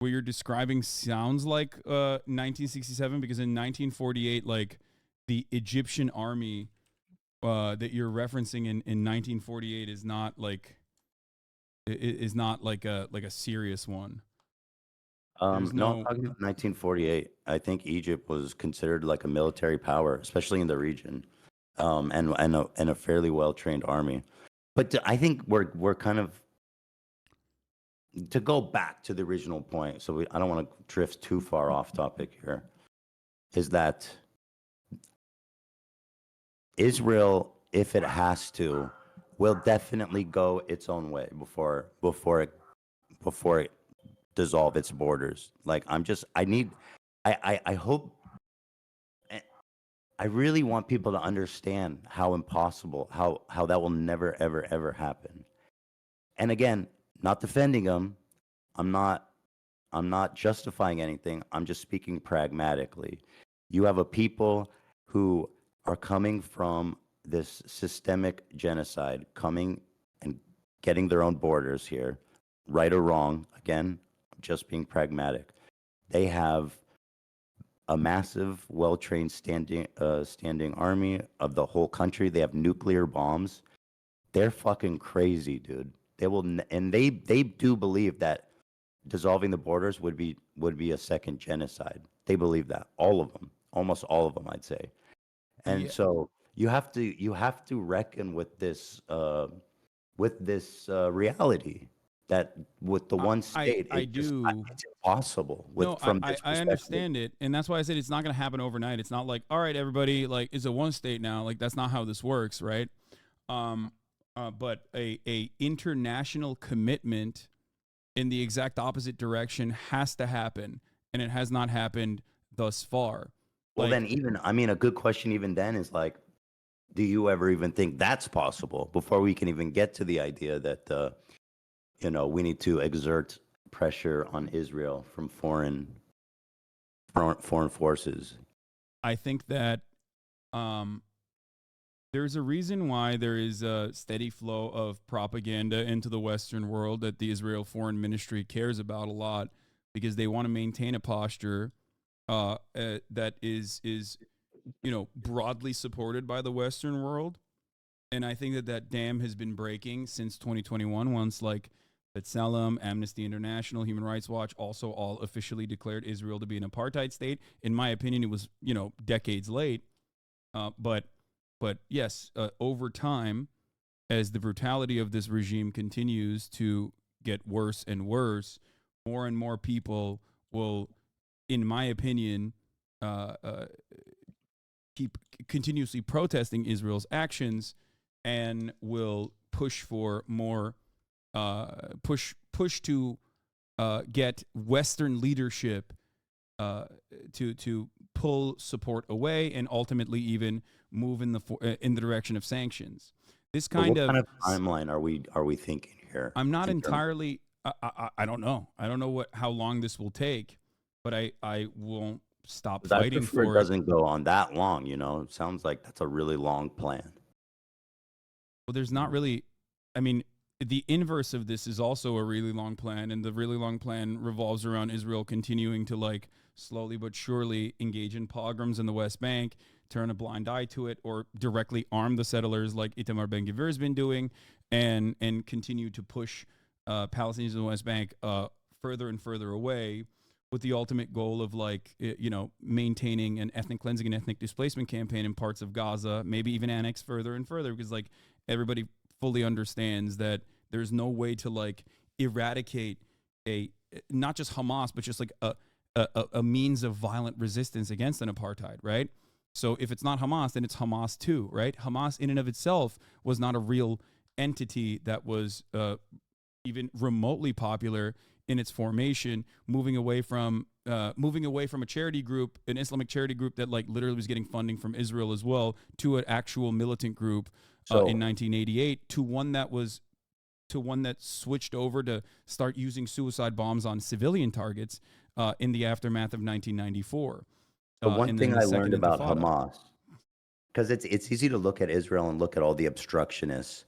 what you're describing sounds like 1967 because in 1948, like the Egyptian army that you're referencing in 1948 is not like a serious one. No, I'm talking about 1948. I think Egypt was considered like a military power, especially in the region, and a fairly well trained army. But I think we're kind of to go back to the original point. So I don't want to drift too far off topic here. Is that Israel, if it has to, will definitely go its own way before it dissolve its borders. Like I hope I really want people to understand how impossible, how that will never ever ever happen. And again, not defending them. I'm not I'm not justifying anything. I'm just speaking pragmatically. You have a people who are coming from this systemic genocide, coming and getting their own borders here, right or wrong. Again, just being pragmatic. They have a massive, well-trained standing army of the whole country. They have nuclear bombs. They're fucking crazy, dude. They will, and they do believe that dissolving the borders would be a second genocide. They believe that, all of them, almost all of them, I'd say. And Yeah, so you have to reckon with this reality that with the one state, I do. it's impossible No, with from this I perspective. understand it, and that's why I said it's not going to happen overnight. It's not like, all right, everybody, like it's a one state now. Like that's not how this works, right? Um, but a international commitment in the exact opposite direction has to happen, and it has not happened thus far. Well, Like then even I mean, a good question even then is like, do you ever even think that's possible before we can even get to the idea that we need to exert pressure on Israel from foreign forces? I think that um, there's a reason why there is a steady flow of propaganda into the Western world that the Israel Foreign Ministry cares about a lot because they want to maintain a posture that is broadly supported by the Western world. And I think that that dam has been breaking since 2021. Once like B'Tselem, Amnesty International, Human Rights Watch also all officially declared Israel to be an apartheid state. In my opinion, it was decades late. But yes, over time, as the brutality of this regime continues to get worse and worse, more and more people will, in my opinion, uh, uh, keep continuously protesting Israel's actions and will push for more push to get Western leadership to pull support away and ultimately even move in the direction of sanctions. This But kind what of kind of timeline are we thinking here? I'm not In terms, entirely. I don't know. I don't know how long this will take, but I won't stop 'cause I fighting prefer it for it. doesn't go on that long. It sounds like that's a really long plan. Well, there's not really. I mean, the inverse of this is also a really long plan, and the really long plan revolves around Israel continuing to like slowly but surely engage in pogroms in the West Bank, turn a blind eye to it, or directly arm the settlers like Itamar Ben Gvir has been doing, and continue to push Palestinians in the West Bank further and further away, with the ultimate goal of like maintaining an ethnic cleansing and ethnic displacement campaign in parts of Gaza, maybe even annex further and further, because like everybody fully understands that there's no way to like eradicate a not just Hamas but just like a means of violent resistance against an apartheid, right? So if it's not Hamas, then it's Hamas too, right? Hamas in and of itself was not a real entity that was even remotely popular in its formation, moving away from a charity group, an Islamic charity group that like literally was getting funding from Israel as well, to an actual militant group in So 1988, to one that switched over to start using suicide bombs on civilian targets in the aftermath of 1994, the one and then thing the I Second learned about Intifada. Hamas, because it's easy to look at Israel and look at all the obstructionists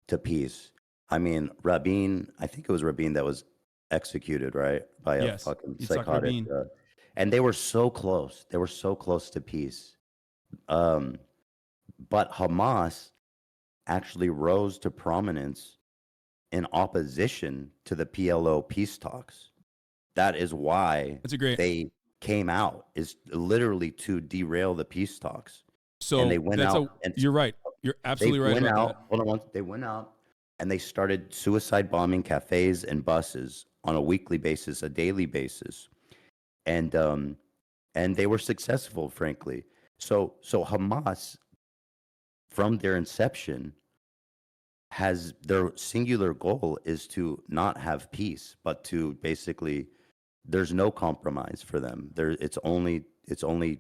to peace. I mean, Rabin, I think it was Rabin that was executed, right, by a Yes, fucking Yitzhak psychotic. Rabin. And they were so close. They were so close to peace. Um, but Hamas actually rose to prominence in opposition to the PLO peace talks. That is why That's a great. they came out, is literally to derail the peace talks. And they So went that's out a. and You're right. You're they absolutely right went about that. out. Hold on they went out and they started suicide bombing cafes and buses on a weekly basis, a daily basis, and they were successful, frankly. So Hamas, from their inception, has their singular goal is to not have peace, but to basically there's no compromise for them. It's only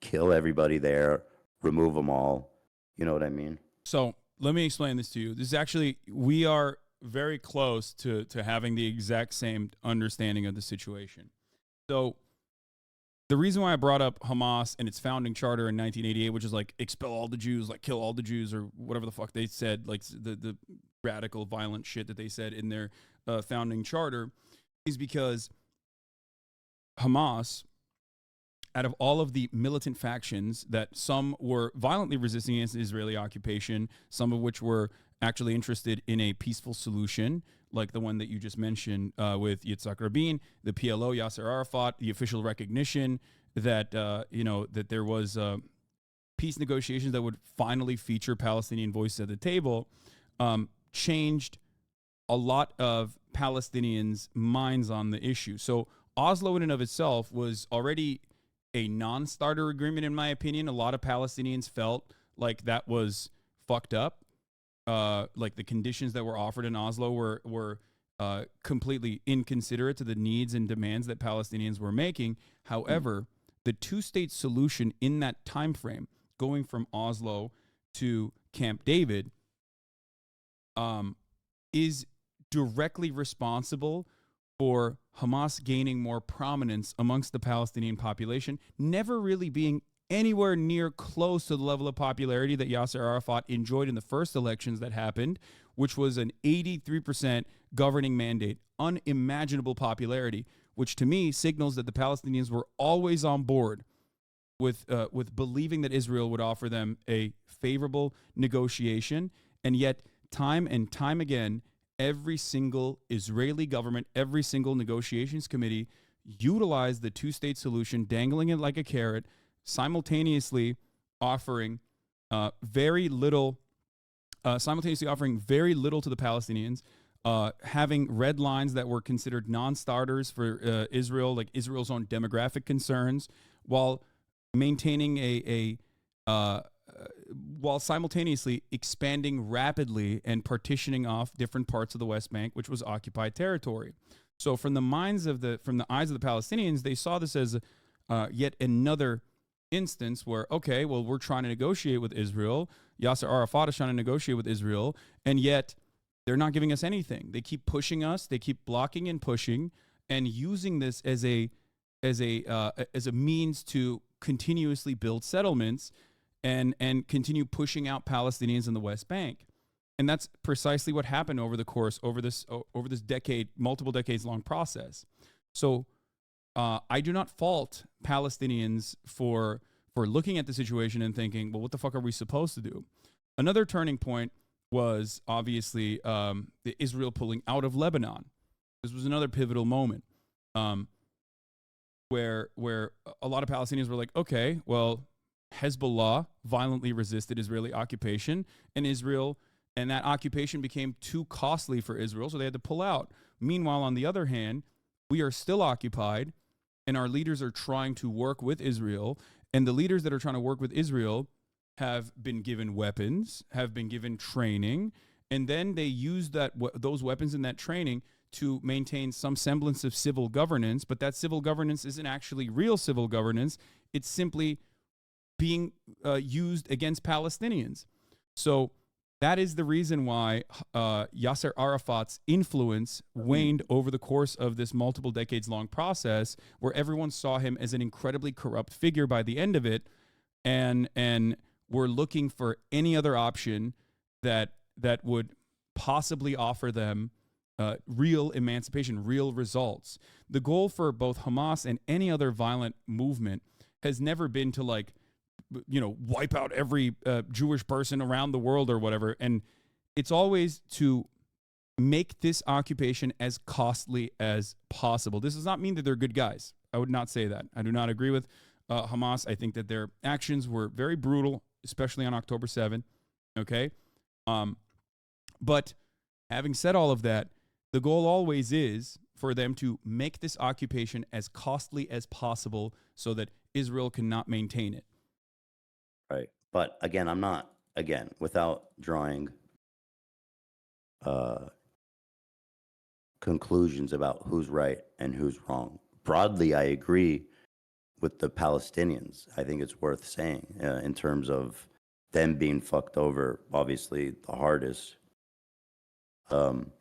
kill everybody there, remove them all. You know what I mean? So let me explain this to you. This is actually, we are very close to having the exact same understanding of the situation. So the reason why I brought up Hamas and its founding charter in 1988, which is like expel all the Jews, like kill all the Jews, or whatever the fuck they said, like the radical violent shit that they said in their founding charter, is because Hamas, out of all of the militant factions that some were violently resisting against the Israeli occupation, some of which were actually interested in a peaceful solution, like the one that you just mentioned with Yitzhak Rabin, the PLO, Yasser Arafat, the official recognition that that there was peace negotiations that would finally feature Palestinian voices at the table, changed a lot of Palestinians' minds on the issue. So Oslo in and of itself was already a non-starter agreement, in my opinion. A lot of Palestinians felt like that was fucked up. Like the conditions that were offered in Oslo were completely inconsiderate to the needs and demands that Palestinians were making. However, the two-state solution in that time frame, going from Oslo to Camp David, is directly responsible for Hamas gaining more prominence amongst the Palestinian population, never really being anywhere near close to the level of popularity that Yasser Arafat enjoyed in the first elections that happened, which was an 83% governing mandate, unimaginable popularity, which to me signals that the Palestinians were always on board with believing that Israel would offer them a favorable negotiation. And yet, time and time again, every single Israeli government, every single negotiations committee utilized the two-state solution, dangling it like a carrot, simultaneously offering very little to the Palestinians, having red lines that were considered non-starters for Israel, like Israel's own demographic concerns, while maintaining while simultaneously expanding rapidly and partitioning off different parts of the West Bank, which was occupied territory. So from the eyes of the Palestinians, they saw this as yet another instance where, okay, well, we're trying to negotiate with Israel. Yasser Arafat is trying to negotiate with Israel, and yet they're not giving us anything. They keep pushing us. They keep blocking and pushing, and using this as a means to continuously build settlements and continue pushing out Palestinians in the West Bank. And that's precisely what happened over this decade, multiple decades long process. So I do not fault Palestinians for looking at the situation and thinking, well, what the fuck are we supposed to do? Another turning point was obviously the Israel pulling out of Lebanon. This was another pivotal moment where a lot of Palestinians were like, okay, well, Hezbollah violently resisted Israeli occupation, and that occupation became too costly for Israel, so they had to pull out. Meanwhile, on the other hand, we are still occupied, and our leaders are trying to work with Israel, and the leaders that are trying to work with Israel have been given weapons, have been given training, and then they use those weapons and that training to maintain some semblance of civil governance, but that civil governance isn't actually real civil governance. It's simply being used against Palestinians. So that is the reason why Yasser Arafat's influence waned over the course of this multiple decades-long process, where everyone saw him as an incredibly corrupt figure by the end of it, and were looking for any other option that would possibly offer them real emancipation, real results. The goal for both Hamas and any other violent movement has never been to, like, wipe out every Jewish person around the world or whatever. And it's always to make this occupation as costly as possible. This does not mean that they're good guys. I would not say that. I do not agree with Hamas. I think that their actions were very brutal, especially on October 7th. Okay. But having said all of that, the goal always is for them to make this occupation as costly as possible so that Israel cannot maintain it. Right. But again, I'm not, without drawing conclusions about who's right and who's wrong. Broadly, I agree with the Palestinians. I think it's worth saying in terms of them being fucked over, obviously the hardest, and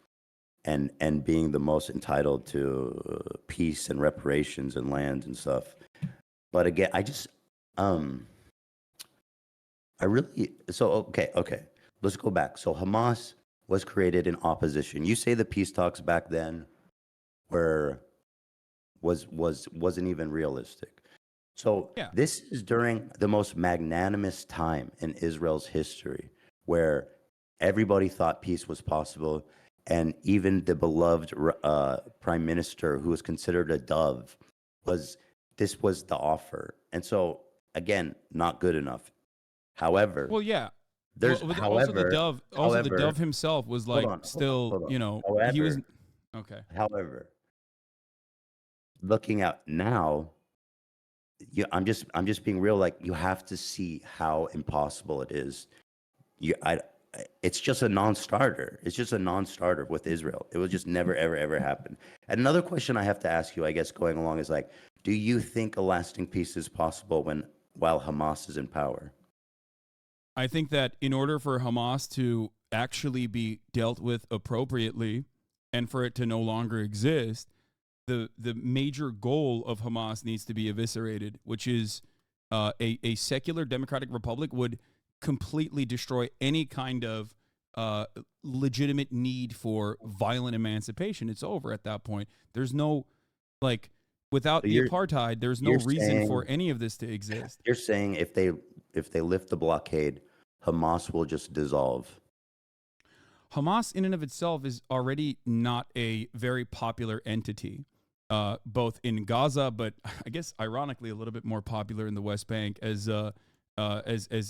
being the most entitled to peace and reparations and land and stuff. But again, okay. Let's go back. So Hamas was created in opposition. You say the peace talks back then wasn't even realistic. So yeah. This is during the most magnanimous time in Israel's history, where everybody thought peace was possible, and even the beloved prime minister, who was considered a dove, was the offer. And so again, not good enough. However, well, yeah. The dove himself was like, hold on. However, he was okay. However, looking at now, I'm just being real. Like, you have to see how impossible it is. It's just a non-starter. It's just a non-starter with Israel. It will just never, ever, ever happen. And another question I have to ask you, I guess, going along, is like, do you think a lasting peace is possible while Hamas is in power? I think that in order for Hamas to actually be dealt with appropriately and for it to no longer exist, the major goal of Hamas needs to be eviscerated, which is a secular democratic republic would completely destroy any kind of legitimate need for violent emancipation. It's over at that point. There's no, like, without the apartheid, there's no reason for any of this to exist. You're saying if they lift the blockade, Hamas will just dissolve. Hamas in and of itself is already not a very popular entity, both in Gaza, but I guess ironically a little bit more popular in the West Bank as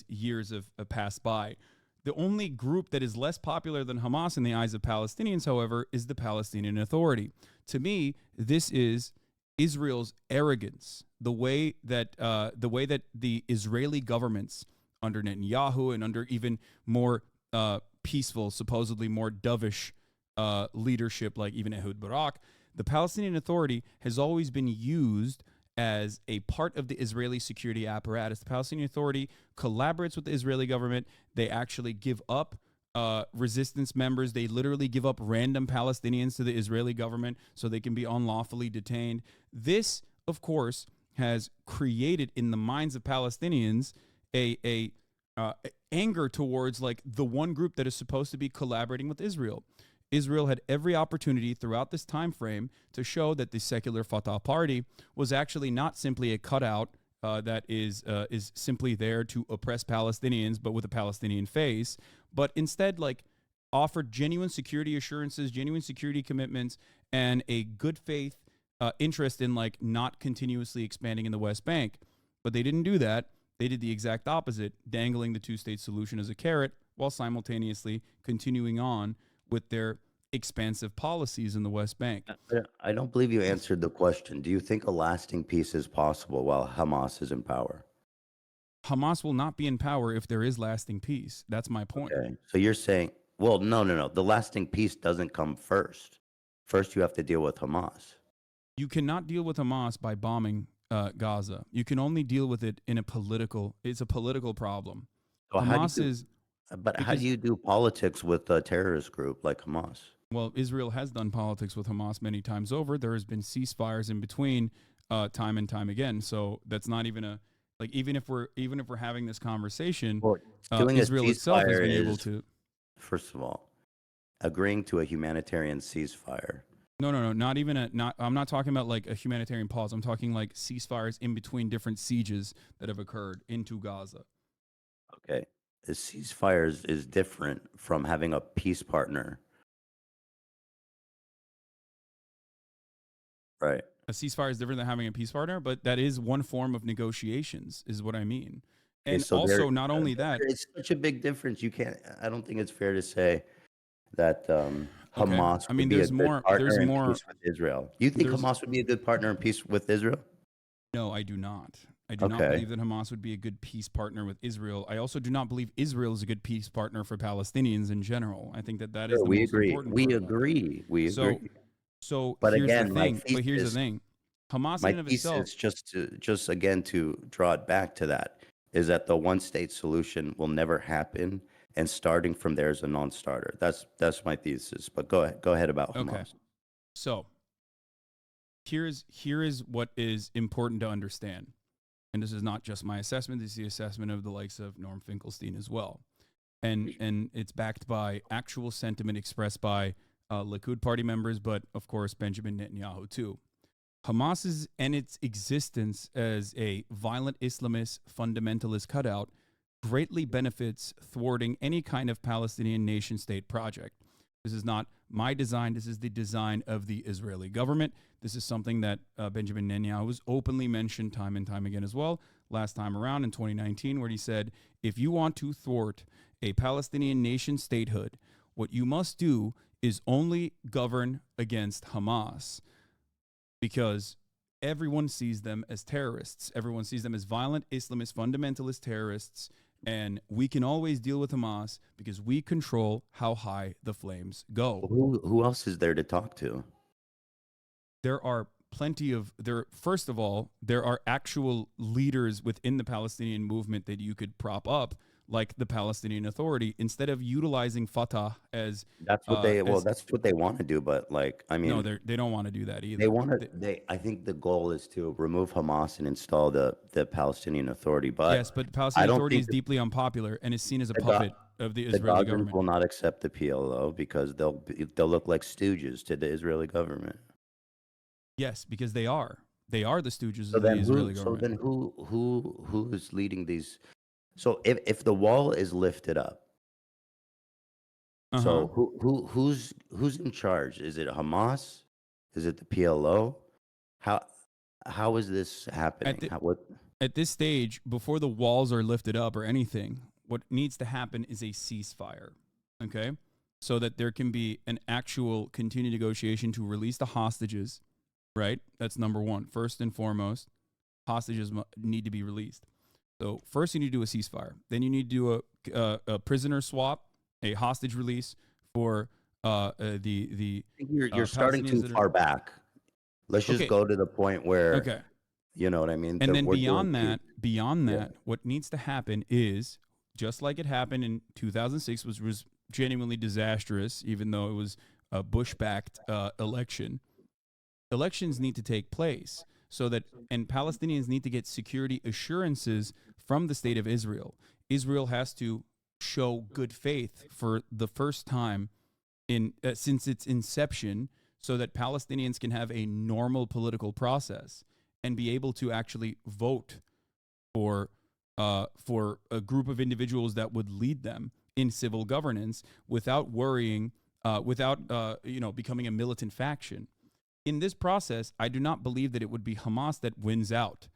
years have passed by. The only group that is less popular than Hamas in the eyes of Palestinians, however, is the Palestinian Authority. To me, this is Israel's arrogance, the way that the Israeli governments under Netanyahu and under even more peaceful, supposedly more dovish leadership like even Ehud Barak, the Palestinian Authority has always been used as a part of the Israeli security apparatus. The Palestinian Authority collaborates with the Israeli government. They actually give up resistance members. They literally give up random Palestinians to the Israeli government so they can be unlawfully detained. This, of course, has created in the minds of Palestinians a anger towards like the one group that is supposed to be collaborating with Israel. Israel had every opportunity throughout this time frame to show that the secular Fatah party was actually not simply a cutout that is simply there to oppress Palestinians, but with a Palestinian face, but instead like offered genuine security assurances, genuine security commitments, and a good faith interest in like not continuously expanding in the West Bank. But they didn't do that. They did the exact opposite, dangling the two-state solution as a carrot while simultaneously continuing on with their expansive policies in the West Bank. I don't believe you answered the question. Do you think a lasting peace is possible while Hamas is in power? Hamas will not be in power if there is lasting peace. That's my point. Okay. So you're saying, well, no. The lasting peace doesn't come first. First, you have to deal with Hamas. You cannot deal with Hamas by bombing Gaza. You can only deal with it in it's a political problem. So Hamas is. But how do you do politics with a terrorist group like Hamas? Well, Israel has done politics with Hamas many times over. There has been ceasefires in between time and time again. So that's not even a like even if we're having this conversation, Well, doing Israel itself has been able to. First of all, agreeing to a humanitarian ceasefire. No, not even I'm not talking about like a humanitarian pause. I'm talking like ceasefires in between different sieges that have occurred into Gaza. Okay. A ceasefire is different from having a peace partner. Right. A ceasefire is different than having a peace partner, but that is one form of negotiations, is what I mean. And Okay, so also, not only that, it's such a big difference. I don't think it's fair to say that Hamas would be a good partner in peace with Israel. You think Hamas would be a good partner in peace with Israel? No, I do not. I do not believe that Hamas would be a good peace partner with Israel. I also do not believe Israel is a good peace partner for Palestinians in general. I think that is the most important part. We agree. So but here's again, the thing. But here's the thing. Hamas in and of itself. Just again to draw it back to that is that the one-state solution will never happen, and starting from there is a non-starter. That's my thesis. But go ahead about Hamas. Okay. So here is what is important to understand, and this is not just my assessment. This is the assessment of the likes of Norm Finkelstein as well, and it's backed by actual sentiment expressed by Likud party members, but of course Benjamin Netanyahu too. Hamas's and its existence as a violent Islamist fundamentalist cutout greatly benefits thwarting any kind of Palestinian nation-state project. This is not my design. This is the design of the Israeli government. This is something that Benjamin Netanyahu has openly mentioned time and time again as well. Last time around in 2019, where he said, if you want to thwart a Palestinian nation statehood, what you must do is only govern against Hamas, because everyone sees them as terrorists. Everyone sees them as violent Islamist fundamentalist terrorists, and we can always deal with Hamas because we control how high the flames go. Who else is there to talk to? There are plenty of first of all, there are actual leaders within the Palestinian movement that you could prop up, like the Palestinian Authority, instead of utilizing Fatah as that's what they want to do. But like, I mean, no, they don't want to do that either. They want to. I think the goal is to remove Hamas and install the Palestinian Authority. But yes, but the Palestinian Authority is deeply unpopular and is seen as a puppet of the Israeli government. The will not accept the PLO because they'll look like stooges to the Israeli government. Yes, because they are. They are the stooges of the Israeli government. So then who is leading these? So if the wall is lifted up, so who's in charge? Is it Hamas? Is it the PLO? How is this happening? At this stage, before the walls are lifted up or anything, what needs to happen is a ceasefire, okay? So that there can be an actual continued negotiation to release the hostages, right? That's number one. First and foremost, hostages need to be released. So first you need to do a ceasefire. Then you need to do a prisoner swap, a hostage release for the you're starting too far back. Let's just go to the point where You know what I mean? And then We're doing beyond yeah. that, what needs to happen is just like it happened in 2006, was genuinely disastrous, even though it was a Bush-backed election. Elections need to take place so that, and Palestinians need to get security assurances from the state of Israel. Israel has to show good faith for the first time in since its inception, so that Palestinians can have a normal political process and be able to actually vote for a group of individuals that would lead them in civil governance without worrying, without becoming a militant faction. In this process, I do not believe that it would be Hamas that wins out.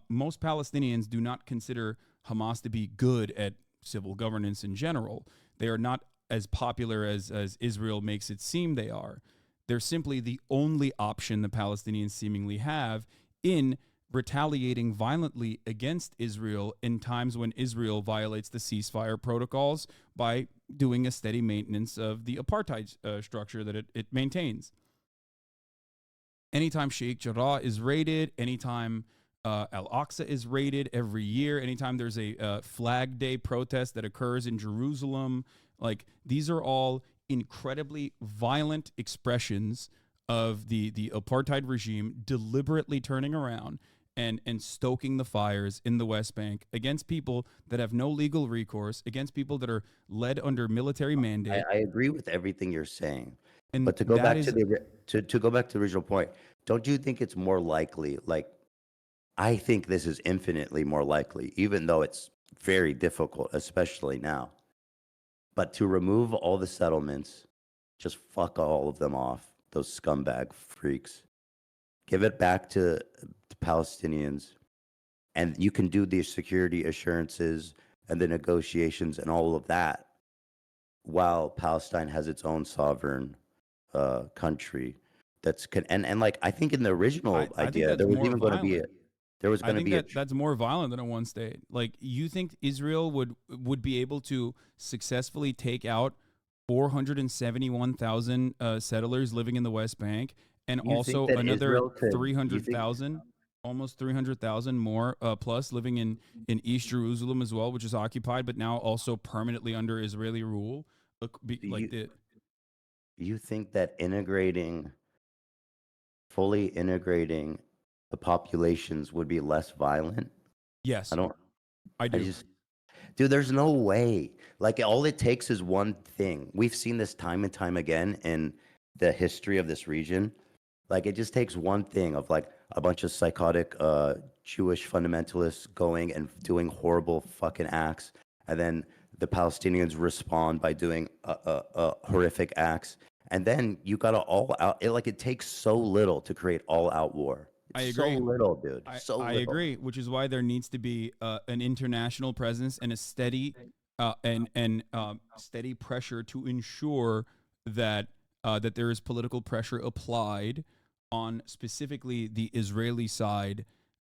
Most Palestinians do not consider Hamas to be good at civil governance in general. They are not as popular as Israel makes it seem they are. They're simply the only option the Palestinians seemingly have in retaliating violently against Israel in times when Israel violates the ceasefire protocols by doing a steady maintenance of the apartheid structure that it maintains. Anytime Sheikh Jarrah is raided, anytime Al-Aqsa is raided every year, anytime there's a Flag Day protest that occurs in Jerusalem, like these are all incredibly violent expressions of the apartheid regime deliberately turning around and stoking the fires in the West Bank against people that have no legal recourse, against people that are led under military mandate. I agree with everything you're saying, And but to go that back to is, to go back to the original point, don't you think it's more likely? Like, I think this is infinitely more likely, even though it's very difficult, especially now. But to remove all the settlements, just fuck all of them off, those scumbag freaks. Give it back to the Palestinians, and you can do the security assurances and the negotiations and all of that while Palestine has its own sovereign country. And like I think in the original I think idea, that's there was more even going to be violent. there was I going to think be a that that's more violent than a one state. Like, you think Israel would be able to successfully take out 471,000 settlers living in the West Bank, and you think also that another Israel could you think 300,000, almost 300,000 more plus living in East Jerusalem as well, which is occupied but now also permanently under Israeli rule. Look, like you the you think that fully integrating the populations would be less violent? I yes, don't I I do. just Dude, there's no way. Like all it takes is one thing. We've seen this time and time again in the history of this region. Like it just takes one thing of like a bunch of psychotic Jewish fundamentalists going and doing horrible fucking acts, and then the Palestinians respond by doing horrific acts, and then you got to all out. It takes so little to create all out war. I It's so agree. little, dude. I, So I little. agree, which is why there needs to be an international presence and a steady steady pressure to ensure that that there is political pressure applied on specifically the Israeli side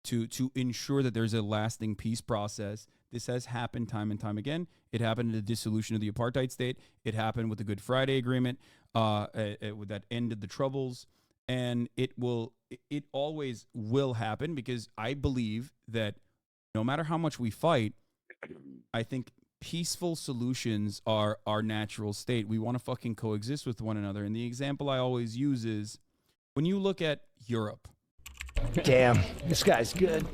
to ensure that there's a lasting peace process. This has happened time and time again. It happened in the dissolution of the apartheid state. It happened with the Good Friday Agreement, that ended the Troubles, and it always will happen, because I believe that no matter how much we fight, I think peaceful solutions are our natural state. We want to fucking coexist with one another. And the example I always use is when you look at Europe. Damn, this guy's good.